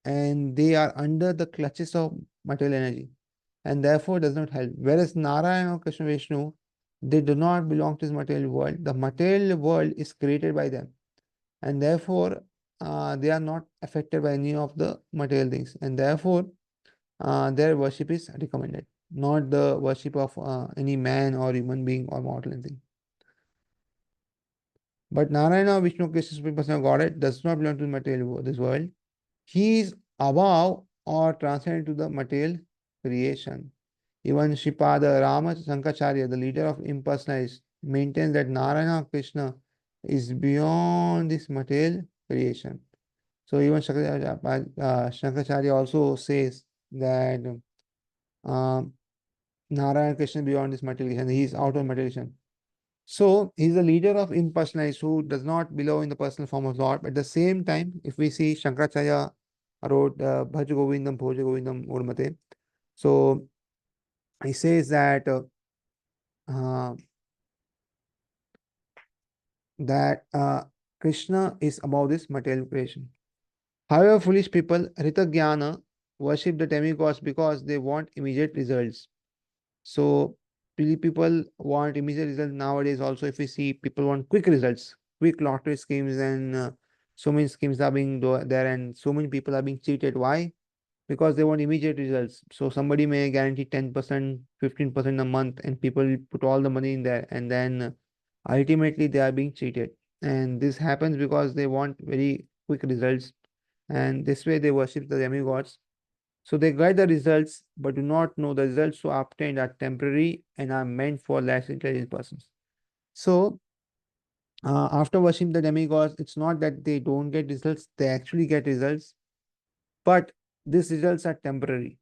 and they are under the clutches of material energy, and therefore does not help. Whereas Narayana or Krishna, Vishnu, they do not belong to this material world. The material world is created by them, and therefore they are not affected by any of the material things, and therefore their worship is recommended, not the worship of any man or human being or mortal anything. But Narayana, Vishnu, Krishna, Supreme Person of Godhead, does not belong to the material this world. He is above or transcendent to the material creation. Even Shripada Rama Sankacharya, the leader of impersonalists, maintains that Narayana Krishna is beyond this material creation. So even Shankaracharya also says that Narayana Krishna is beyond this material creation. He is out of material creation. So he's the leader of impersonalists who does not belong in the personal form of Lord. But at the same time, if we see Shankaracharya wrote Bhaj Govindam, Bhoj Govindam, Urmate. So he says uh, that Krishna is above this material creation. However, foolish people, Rita Jnana, worship the demigods because they want immediate results. So people want immediate results nowadays. Also, if we see, people want quick results, quick lottery schemes, and so many schemes are being there, and so many people are being cheated. Why? Because they want immediate results. So somebody may guarantee 10%, 15% a month, and people put all the money in there, and then ultimately they are being cheated. And this happens because they want very quick results, and this way they worship the demigods. So they get the results, but do not know the results so obtained are temporary and are meant for less intelligent persons. So after worshiping the demigods, it's not that they don't get results; they actually get results, but these results are temporary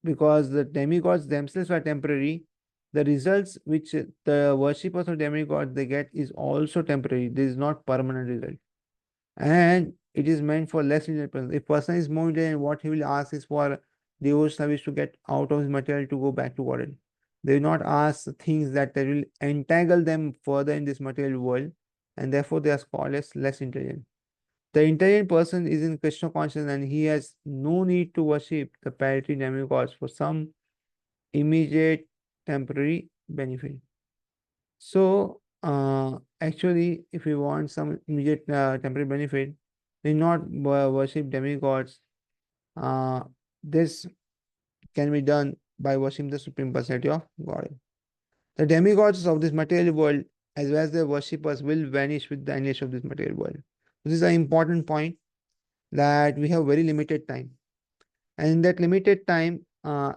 because the demigods themselves are temporary. The results which the worshippers of demigods they get is also temporary. This is not permanent result, and it is meant for less intelligent person. If person is more intelligent, what he will ask is for devotional service to get out of his material to go back to Godhead. They will not ask things that will entangle them further in this material world, and therefore they are called as less intelligent. The intelligent person is in Krishna consciousness and he has no need to worship the parity demigods for some immediate temporary benefit. So, actually, if we want some immediate temporary benefit, we not worship demigods. Uh, this can be done by worshiping the Supreme Personality of God. The demigods of this material world, as well as their worshippers, will vanish with the annihilation of this material world. This is an important point that we have very limited time. And in that limited time,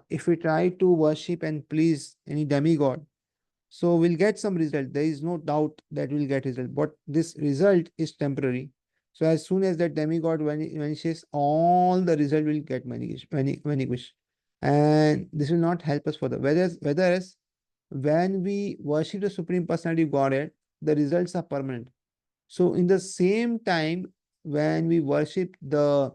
if we try to worship and please any demigod, so we'll get some result. There is no doubt that we'll get result, but this result is temporary. So as soon as that demigod vanishes, all the result will get vanquish, and this will not help us further. Whereas when we worship the Supreme Personality of Godhead, the results are permanent. So in the same time, when we worship the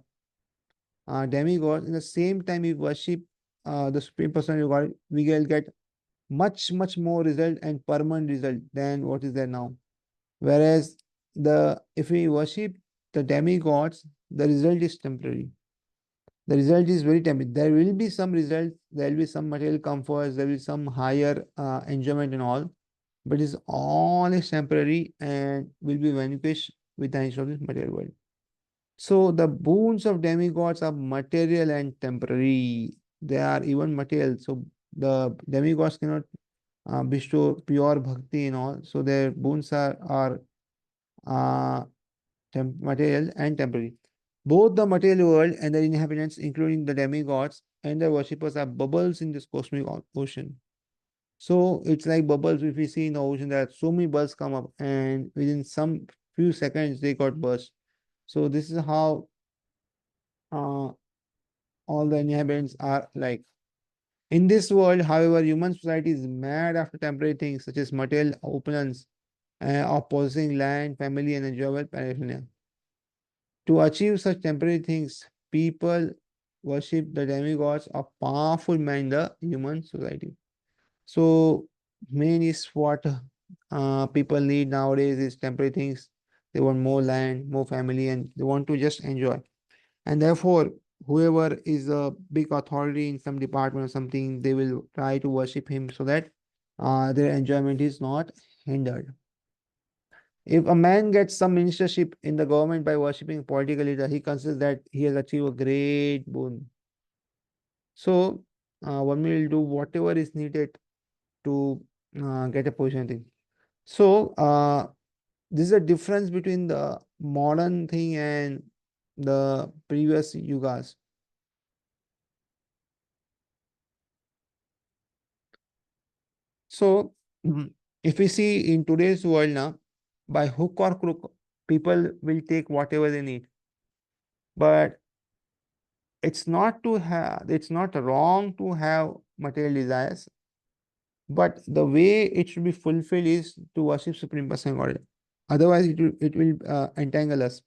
demigods, in the same time we worship the Supreme Personality of God, we will get much more result and permanent result than what is there now. Whereas the if we worship the demigods, the result is temporary. The result is very temporary. There will be some result, there will be some material comforts, there will be some higher enjoyment and all, but it's all is temporary and will be vanquished with the end of this material world. So the boons of demigods are material and temporary. They are even material. So the demigods cannot bestow pure bhakti and all. So their boons are uh, material and temporary. Both the material world and their inhabitants, including the demigods and their worshippers, are bubbles in this cosmic ocean. So it's like bubbles. If we see in the ocean, there are so many bubbles come up, and within some few seconds they got burst. So this is how uh, all the inhabitants are like. In this world, however, human society is mad after temporary things such as material opulence of possessing land, family, and enjoyable paraphernalia. To achieve such temporary things, people worship the demigods of powerful men in the human society. So, main is what people need nowadays is temporary things. They want more land, more family, and they want to just enjoy. And therefore, whoever is a big authority in some department or something, they will try to worship him so that their enjoyment is not hindered. If a man gets some ministership in the government by worshipping a political leader, he considers that he has achieved a great boon. So, one will do whatever is needed to get a position thing. So, this is a difference between the modern thing and the previous yugas. So, if we see in today's world now, by hook or crook, people will take whatever they need. But it's not wrong to have material desires, but the way it should be fulfilled is to worship Supreme Person God. Otherwise, it will entangle us.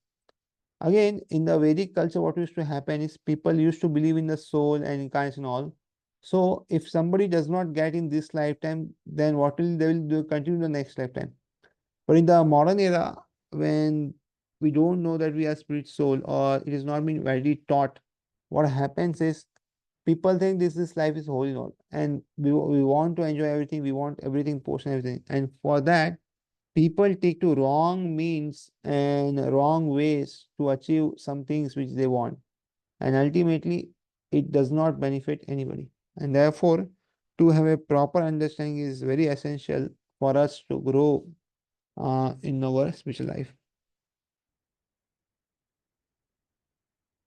Again, in the Vedic culture, what used to happen is people used to believe in the soul and incarnation and all. So, if somebody does not get in this lifetime, then what will they will do continue the next lifetime. But in the modern era, when we don't know that we are spirit soul or it is not being widely taught, what happens is people think this life is whole and all, and we want to enjoy everything, we want everything, portion everything, and for that people take to wrong means and wrong ways to achieve some things which they want, and ultimately it does not benefit anybody. And therefore, to have a proper understanding is very essential for us to grow in our spiritual life.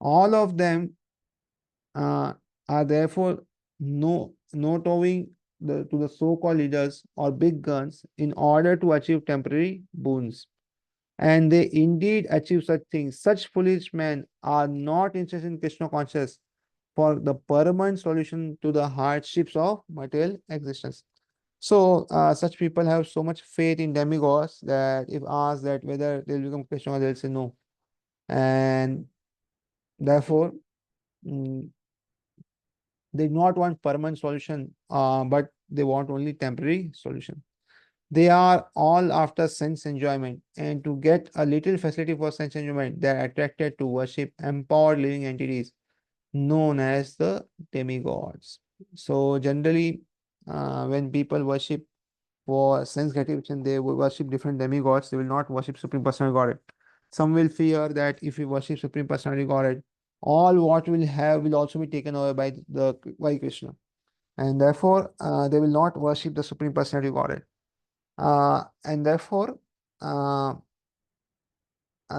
All of them uh, are therefore not owing to the so-called leaders or big guns in order to achieve temporary boons. And they indeed achieve such things. Such foolish men are not interested in Krishna consciousness for the permanent solution to the hardships of material existence. So, such people have so much faith in demigods that if asked that whether they'll become Krishna, they'll say no. And therefore, mm, they do not want permanent solution, but they want only temporary solution. They are all after sense enjoyment, and to get a little facility for sense enjoyment, they are attracted to worship empowered living entities known as the demigods. So generally, when people worship for sense gratification, they will worship different demigods. They will not worship Supreme Personality Godhead. Some will fear that if we worship Supreme Personality Godhead, all what we'll have will also be taken away by Krishna, and therefore they will not worship the Supreme Personality Godhead. And therefore, uh,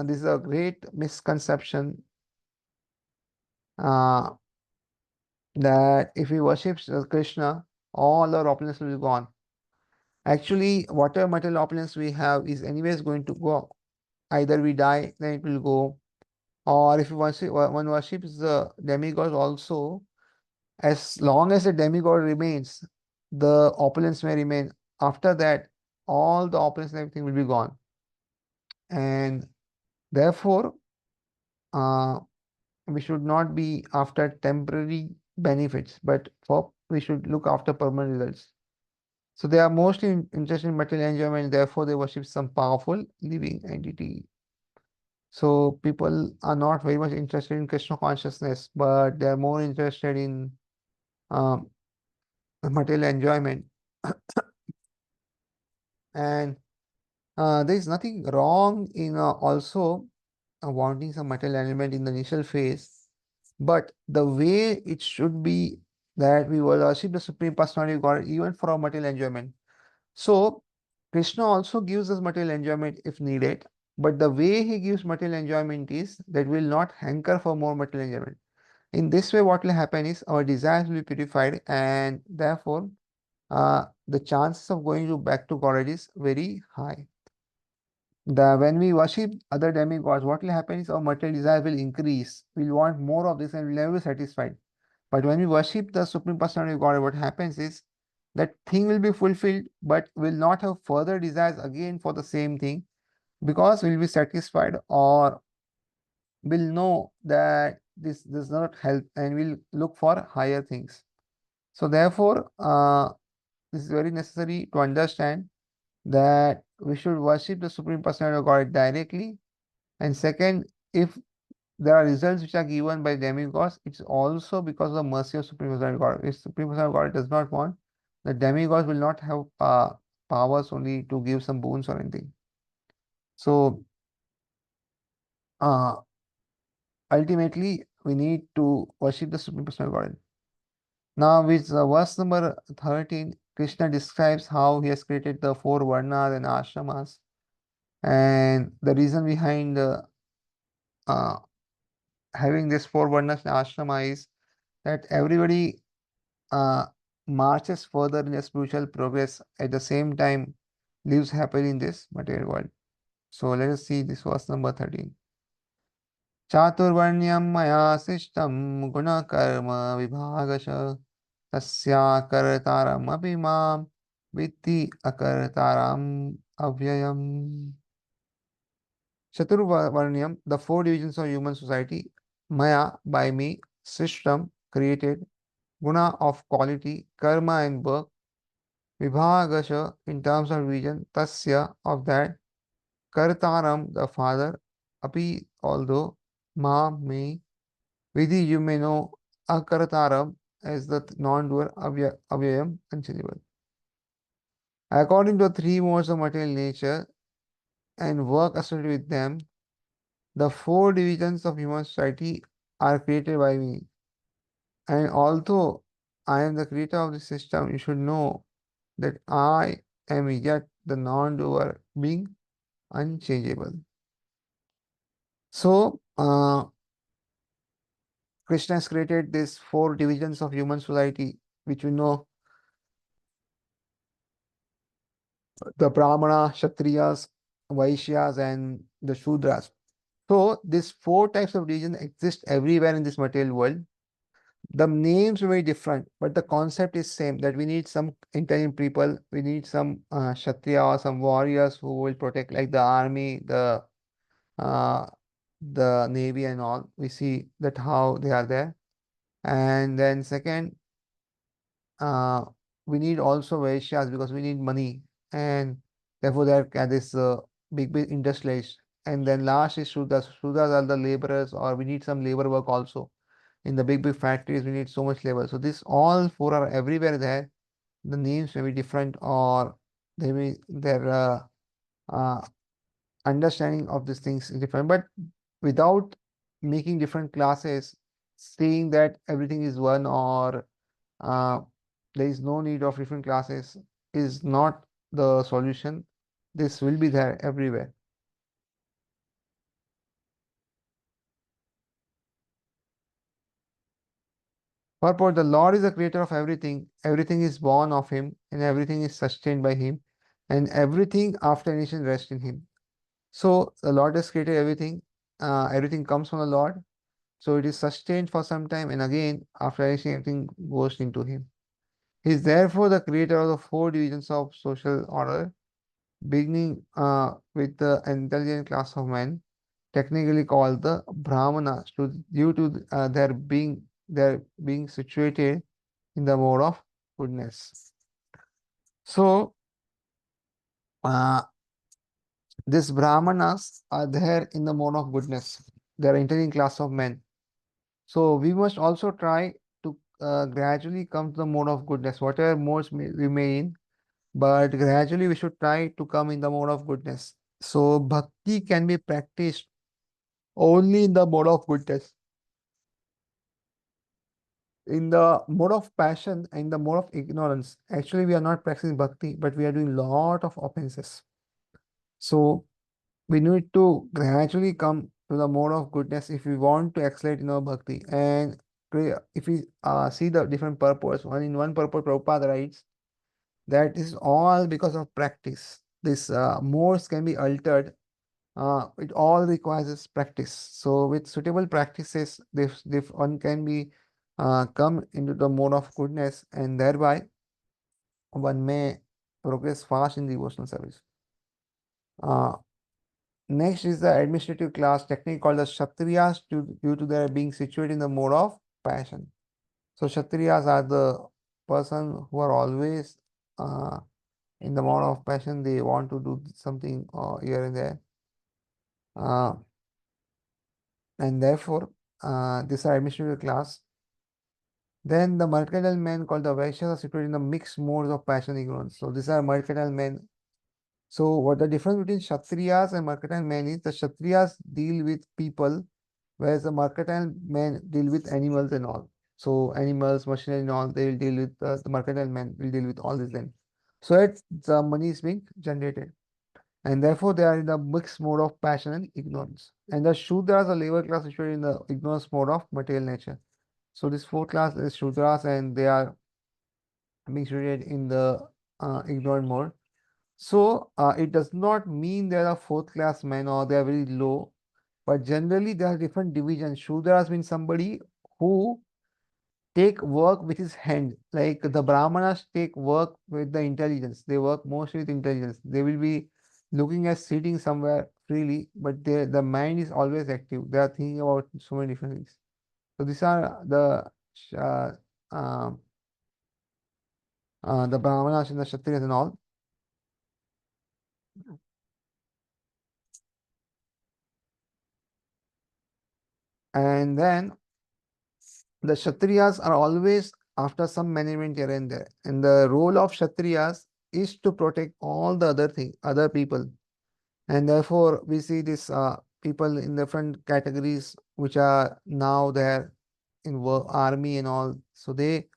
this is a great misconception uh, that if we worship Krishna, all our opulence will be gone. Actually, whatever material opulence we have is anyways going to go. Either we die, then it will go, or if one worships the demigod also, as long as the demigod remains, the opulence may remain. After that, all the opulence and everything will be gone. And therefore, uh, we should not be after temporary benefits, but we should look after permanent results. So they are mostly interested in material enjoyment, therefore they worship some powerful living entity. So people are not very much interested in Krishna consciousness, but they are more interested in um, material enjoyment. And there is nothing wrong in also wanting some material element in the initial phase, but the way it should be that we will worship the Supreme Personality of God even for our material enjoyment. So Krishna also gives us material enjoyment if needed, but the way he gives material enjoyment is that we will not hanker for more material enjoyment. In this way, what will happen is our desires will be purified, and therefore, the chances of going back to God is very high. When we worship other demigods, what will happen is our material desire will increase. We'll want more of this and we'll never be satisfied. But when we worship the Supreme Personality of God, what happens is that thing will be fulfilled, but will not have further desires again for the same thing, because we'll be satisfied, or will know that this does not help, and we'll look for higher things. So therefore, this is very necessary to understand that we should worship the Supreme Personality of God directly. And second, if there are results which are given by demigods, it's also because of the mercy of Supreme Personality of God. If Supreme Personality of God does not want, the demigods will not have powers only to give some boons or anything. So uh, ultimately, we need to worship the Supreme Personality of God. Now, with verse number 13, Krishna describes how he has created the four varnas and ashramas, and the reason behind uh, having this four varnas and ashrama is that everybody uh, marches further in their spiritual progress, at the same time lives happily in this material world. So let us see this verse number 13. चातुर्वर्ण्यं मया सृष्टं गुणकर्म विभागश तस्याकर्तारमपि मां विद्धि अकर्तारम् अव्ययम्. Chaturvarnyam, the four divisions of human society, Maya, by me, Srishtam, created, Guna of quality, Karma and birth, Vibhagasha in terms of vision, Tasya of that, Kartaram the father, Api although, Ma me, Vidhi you may know, Akartaram as the non-doer, avyayam, unchangeable. According to the three modes of material nature and work associated with them, the four divisions of human society are created by me. And although I am the creator of the system, you should know that I am yet the non-doer, being unchangeable. So, Krishna has created these four divisions of human society, which we know the Brahmana, Kshatriyas, Vaishyas, and the Shudras. So, these four types of religion exist everywhere in this material world. The names are very different, but the concept is same that we need some intelligent people, we need some Kshatriya or some warriors who will protect, like the army, uh, the navy, and all. We see that how they are there. And then second, uh, we need also Vaishyas because we need money, and therefore there are this big industrialists. And then last is Shudras. Shudras are the laborers, or we need some labor work also. In the big factories, we need so much labor. So this all four are everywhere there. The names may be different, or they may their uh, understanding of these things is different. But without making different classes, saying that everything is one, or uh, there is no need of different classes, is not the solution. This will be there everywhere. Purport: the Lord is the creator of everything. Everything is born of him, and everything is sustained by him, and everything after initiation rests in him. So the Lord has created everything. Everything comes from the Lord. So it is sustained for some time, and again, after initiation, everything goes into him. He is therefore the creator of the four divisions of social order, beginning with the intelligent class of men, technically called the Brahmanas, due to their being situated in the mode of goodness. So, uh, these Brahmanas are there in the mode of goodness. They are intelligent class of men. So, we must also try to gradually come to the mode of goodness, whatever modes we may in, but gradually we should try to come in the mode of goodness. So, bhakti can be practiced only in the mode of goodness. In the mode of passion and the mode of ignorance, actually we are not practicing bhakti, but we are doing lot of offenses. So we need to gradually come to the mode of goodness if we want to accelerate in our bhakti. And if we see the different purpose, one purpose Prabhupada writes that is all because of practice. This modes can be altered. It all requires is practice. So with suitable practices, if one can be come into the mode of goodness, and thereby one may progress fast in devotional service. Uh, Next is the administrative class, technically called the Kshatriyas, due to their being situated in the mode of passion. So Kshatriyas are the person who are always in the mode of passion. They want to do something here and there. Uh, and therefore, this are administrative class. Then the mercantile men called the Vaishyas are situated in the mixed modes of passion ignorance. So these are mercantile men. So what the difference between Kshatriyas and mercantile men is, the Kshatriyas deal with people, whereas the mercantile men deal with animals and all. So animals, machinery and all, they will deal with the mercantile men will deal with all this then. So that the money is being generated. And therefore they are in the mixed mode of passion and ignorance. And the Shudras, the labor class, situated in the ignorance mode of material nature. So this fourth class is Shudras, and they are being situated in the ignorant mode. So it does not mean there are fourth class men or they are very low, but generally there are different divisions. Shudras means somebody who take work with his hand. Like the Brahmanas take work with the intelligence. They work mostly with intelligence. They will be looking at sitting somewhere freely, but the mind is always active. They are thinking about so many different things. So these are uh, uh, the Brahmanas and the Kshatriyas and all. And then the Kshatriyas are always after some management here and there. And the role of Kshatriyas is to protect all the other people. And therefore, we see this people in different categories which are now there in army and all. So they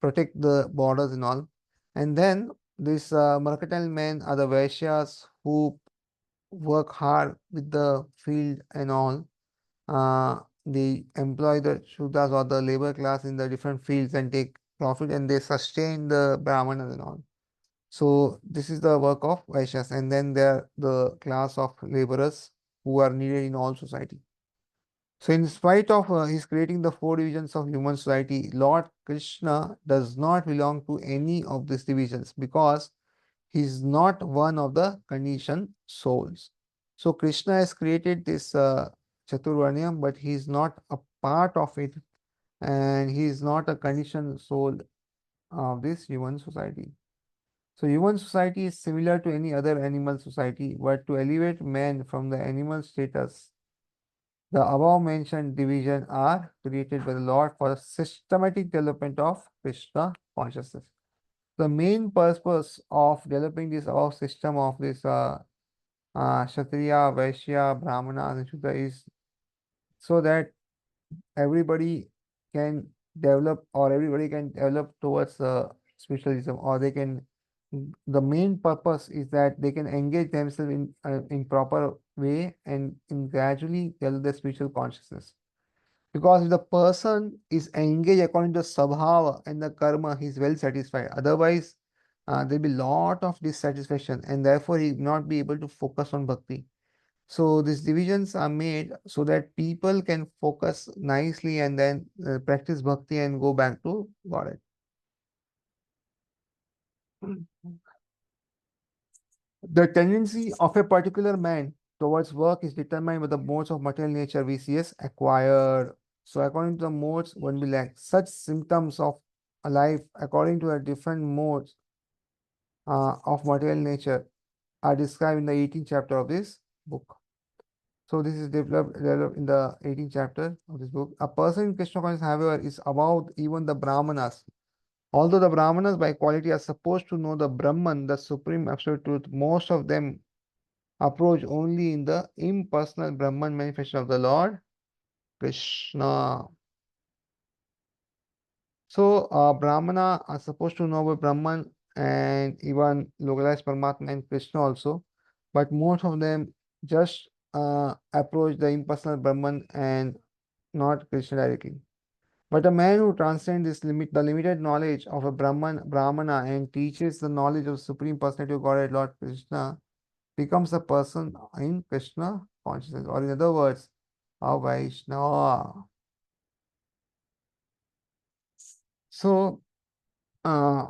protect the borders and all. And then these mercantile men are the Vaishyas who work hard with the field and all. They employ the Shudras or the labor class in the different fields and take profit, and they sustain the Brahmanas and all. So this is the work of Vaishyas, and then there are the class of laborers who are needed in all society. So in spite of his creating the four divisions of human society, Lord Krishna does not belong to any of these divisions because he is not one of the conditioned souls. So Krishna has created this Chaturvarnyam, but he is not a part of it, and he is not a conditioned soul of this human society. So human society is similar to any other animal society, but to elevate man from the animal status, the above mentioned division are created by the Lord for the systematic development of Krishna consciousness. The main purpose of developing this above system of this Kshatriya, Vaishya, Brahmana, and Shudra is so that everybody can develop, or everybody can develop towards spiritualism, or they can, the main purpose is that they can engage themselves in proper way and in gradually develop their spiritual consciousness. Because if the person is engaged according to Sabhava and the karma, he is well satisfied. Otherwise, there'll be lot of dissatisfaction, and therefore he will not be able to focus on bhakti. So these divisions are made so that people can focus nicely and then practice bhakti and go back to Godhead. The tendency of a particular man towards work is determined by the modes of material nature we see as acquired. So according to the modes, one will like such symptoms of a life according to the different modes of material nature are described in the 18th chapter of this book. So this is developed in the 18th chapter of this book. A person in Krishna consciousness, however, is about even the Brahmanas. Although the Brahmanas by quality are supposed to know the Brahman, the supreme absolute truth, most of them approach only in the impersonal Brahman manifestation of the Lord Krishna. So, Brahmana are supposed to know about Brahman and even localized Paramatma and Krishna also, but most of them just approach the impersonal Brahman and not Krishna directly. But a man who transcends the limited knowledge of a Brahmana and teaches the knowledge of Supreme Personality of Godhead, Lord Krishna, becomes a person in Krishna consciousness, or in other words, a Vaishnava. So, uh,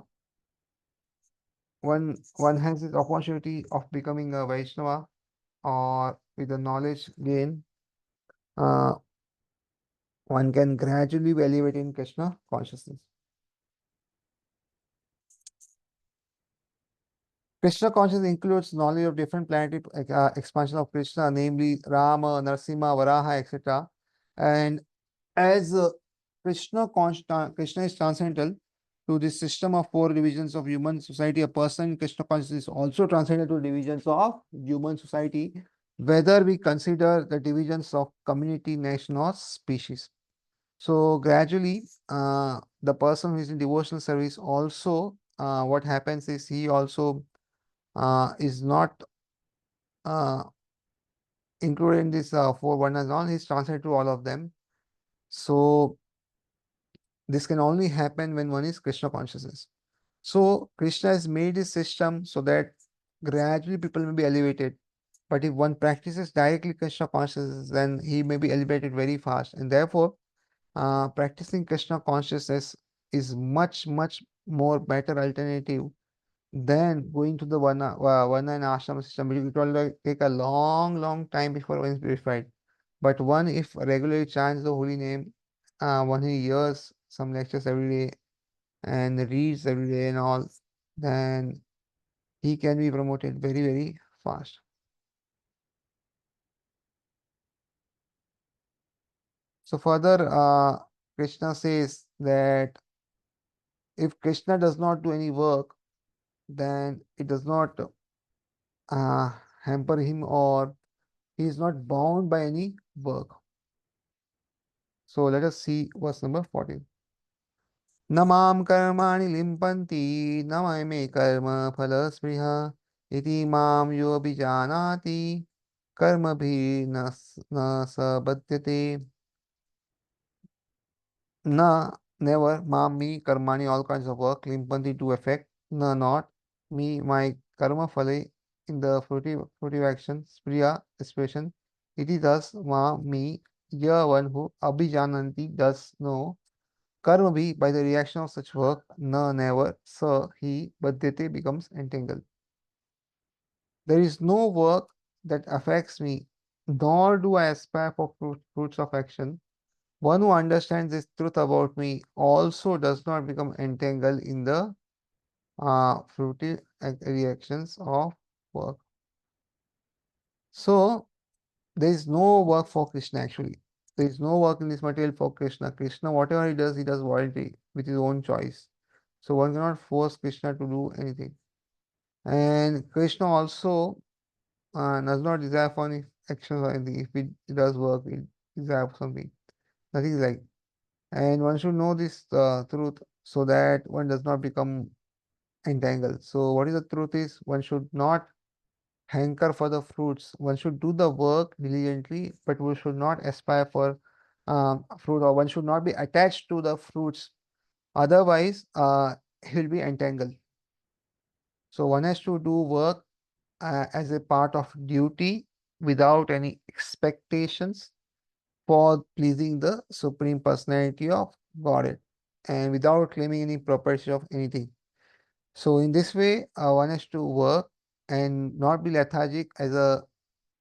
one has this opportunity of becoming a Vaishnava, or with the knowledge gain, uh, one can gradually be elevated in Krishna consciousness. Krishna consciousness includes knowledge of different planetary expansion of Krishna, namely Rama, Narasimha, Varaha, etc. And as Krishna is transcendental to this system of four divisions of human society, a person in Krishna consciousness is also transcendental to divisions of human society, whether we consider the divisions of community, nation, or species. So gradually, the person who is in devotional service also, what happens is he also is not uh, included in this four varnas and all, he's translated to all of them. So this can only happen when one is Krishna consciousness. So Krishna has made his system so that gradually people may be elevated. But if one practices directly Krishna consciousness, then he may be elevated very fast. And therefore, practicing Krishna consciousness is much more better alternative than going to the Varna and Ashram system. It will take a long time before one is purified. But one, if regularly chants the holy name, one who hears some lectures every day and reads every day and all, then he can be promoted very fast. So further, Krishna says that if Krishna does not do any work, then it does not uh, hamper him, or he is not bound by any work. So let us see verse number 14. न मां कर्माणि लिम्पन्ति न मे कर्म फलस्पृहा इति मां योऽभिजानाति कर्मभिः न स बध्यते. Na, never, ma, me, karmani, all kinds of work, limpanti to effect, na, not, me, my karma phale, in the fruitive action, spriya, expression, it is thus, ma, me, ya, one who, abhijananti, does know, karma bhi, by the reaction of such work, na, never, sa, he, badyate, becomes entangled. There is no work that affects me, nor do I aspire for fruits of action. One who understands this truth about me also does not become entangled in the fruitive reactions of work. So, there is no work for Krishna actually. There is no work in this material for Krishna. Krishna, whatever he does voluntary with his own choice. So, one cannot force Krishna to do anything. And Krishna also does not desire for any actions or anything. If he does work, he desires for something. Nothing is like. And one should know this truth so that one does not become entangled. So what is the truth is one should not hanker for the fruits. One should do the work diligently, but one should not aspire for fruit, or one should not be attached to the fruits. Otherwise, he will be entangled. So one has to do work as a part of duty without any expectations for pleasing the Supreme Personality of Godhead and without claiming any property of anything. So, in this way, one has to work and not be lethargic as a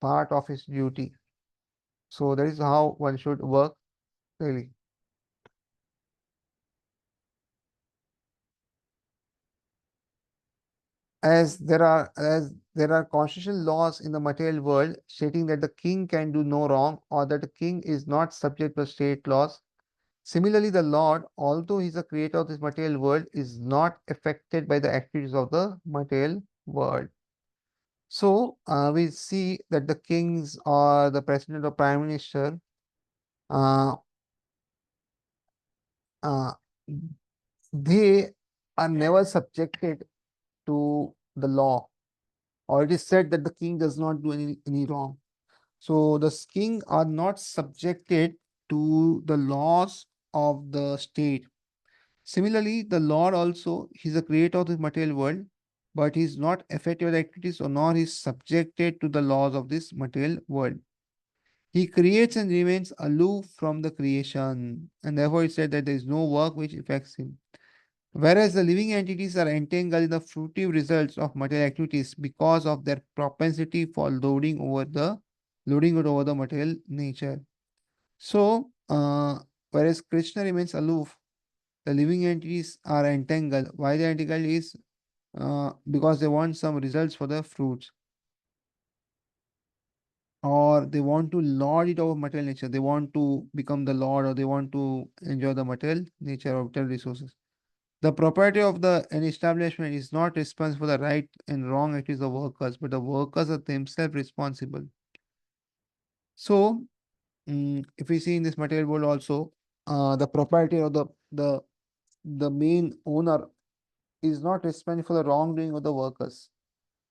part of his duty. So, that is how one should work really. As there are constitutional laws in the material world stating that the king can do no wrong, or that the king is not subject to state laws. Similarly, the Lord, although he is the creator of this material world, is not affected by the activities of the material world. So we see that the kings or the president or prime minister, uh, uh, they are never subjected to the law, or it is said that the king does not do any wrong. So the king are not subjected to the laws of the state. Similarly, the Lord also, He is the creator of this material world, but He is not affected by the activities, or nor He is subjected to the laws of this material world. He creates and remains aloof from the creation, and therefore it said that there is no work which affects Him. Whereas the living entities are entangled in the fruitive results of material activities because of their propensity for loading it over the material nature. So, whereas Krishna remains aloof, the living entities are entangled. Why they are entangled is because they want some results for the fruits, or they want to lord it over material nature. They want to become the lord, or they want to enjoy the material nature or material resources. The property of an establishment is not responsible for the right and wrong activities of workers, but the workers are themselves responsible. So, if we see in this material world also, the property or the main owner is not responsible for the wrongdoing of the workers,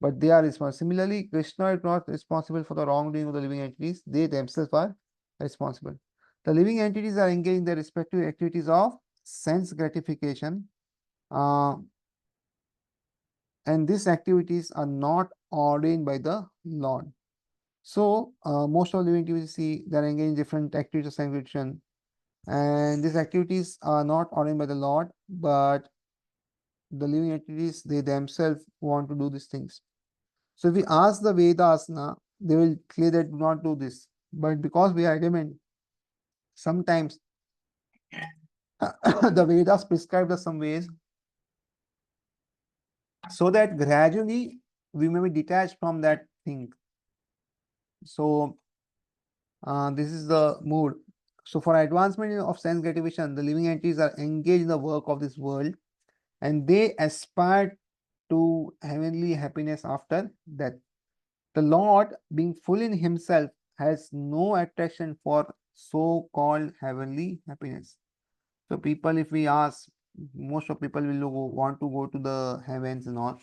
but they are responsible. Similarly, Krishna is not responsible for the wrongdoing of the living entities, they themselves are responsible. The living entities are engaged in their respective activities of sense gratification, uh, and these activities are not ordained by the Lord. So, most of the living entities see they are engaged in different activities of sense gratification, and these activities are not ordained by the Lord, but the living entities they themselves want to do these things. So if we ask the Vedas now, they will clear that do not do this. But because we are adamant, sometimes the Vedas prescribe us some ways so that gradually we may be detached from that thing. So this is the mood. So for advancement of sense gratification, the living entities are engaged in the work of this world, and they aspire to heavenly happiness after death. The Lord, being full in himself, has no attraction for so-called heavenly happiness. So people, if we ask, most of people will want to go to the heavens and all,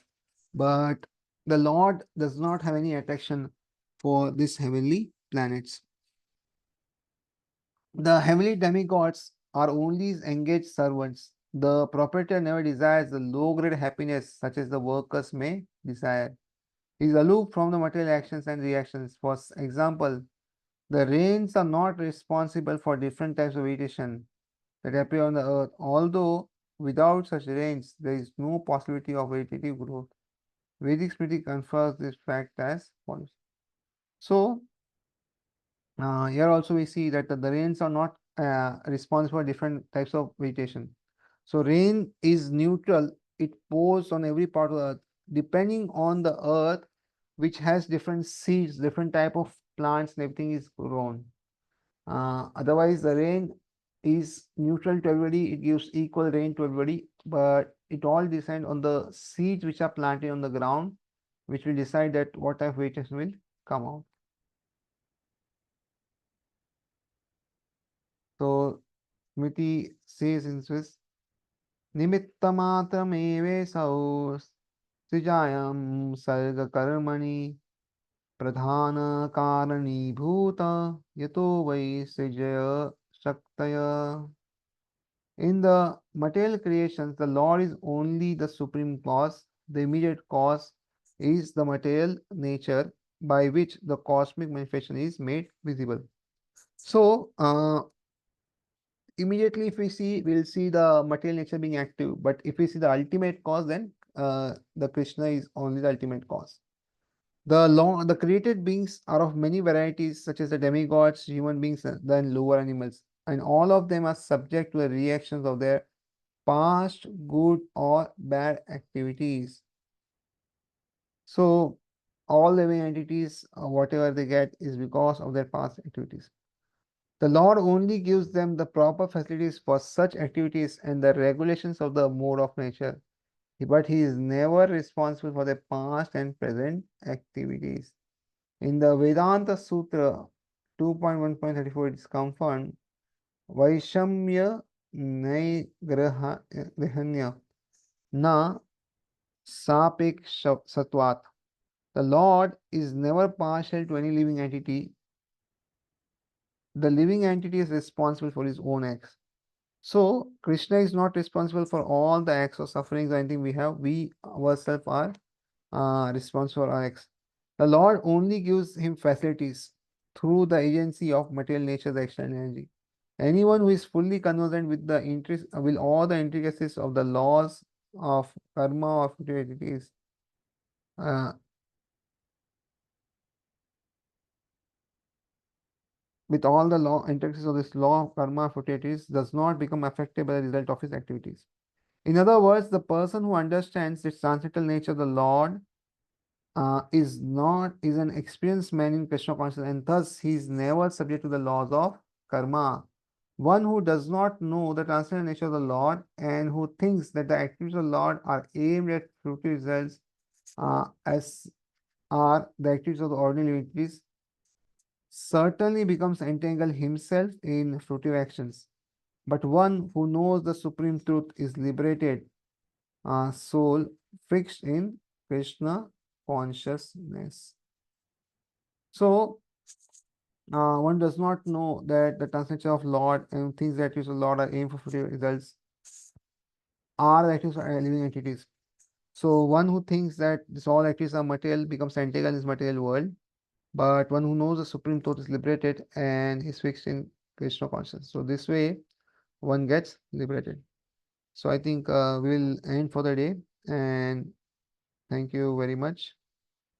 but the Lord does not have any attraction for these heavenly planets. The heavenly demigods are only his engaged servants. The proprietor never desires the low-grade happiness such as the workers may desire. He is aloof from the material actions and reactions. For example, the rains are not responsible for different types of vegetation that appear on the earth, although without such rains, there is no possibility of vegetative growth. Vedic Smriti confirms this fact as follows. So, here also we see that the rains are not responsible for different types of vegetation. So rain is neutral. It pours on every part of the earth, depending on the earth, which has different seeds, different type of plants, and everything is grown. Otherwise, the rain is neutral to everybody. It gives equal rain to everybody, but it all depends on the seeds which are planted on the ground, which will decide that what type of vegetation will come out. So Smriti says in Swiss, निमित्तमात्रमेवेसौ सृजायां सर्गकर्मणि प्रधानकारणीभूत यतो वै सृजय शक्तय. In the material creations, the Lord is only the supreme cause. The immediate cause is the material nature by which the cosmic manifestation is made visible. So, immediately if we see, we'll see the material nature being active. But if we see the ultimate cause, then the Krishna is only the ultimate cause. The created beings are of many varieties, such as the demigods, human beings, and then lower animals, and all of them are subject to the reactions of their past good or bad activities. So all living entities, whatever they get, is because of their past activities. The Lord only gives them the proper facilities for such activities and the regulations of the mode of nature, but He is never responsible for their past and present activities. In the Vedanta Sutra 2.1.34, it is confirmed Vaishamya Grihanya Na Sapik Satvat. The Lord is never partial to any living entity. The living entity is responsible for his own acts. So, Krishna is not responsible for all the acts or sufferings or anything we have. We ourselves are responsible for our acts. The Lord only gives him facilities through the agency of material nature, the external energy. Anyone who is fully conversant with the interest, with all the intricacies of the laws of karma or futurities, uh, with all the law intricacies of this law of karma futurities, does not become affected by the result of his activities. In other words, the person who understands the transcendental nature of the Lord is an experienced man in Krishna consciousness, and thus he is never subject to the laws of karma. One who does not know the transcendental nature of the Lord and who thinks that the activities of the Lord are aimed at fruitful results, as are the activities of the ordinary entities, certainly becomes entangled himself in fruitive actions. But one who knows the supreme truth is liberated, soul fixed in Krishna consciousness. So, one does not know that the transcendental of Lord and things that use the Lord are aimed for fruitive results are the activities of living entities. So, one who thinks that this all activities are material becomes entangled in this material world, but one who knows the supreme truth is liberated and is fixed in Krishna consciousness. So, this way, one gets liberated. So, I think we'll end for the day, and thank you very much.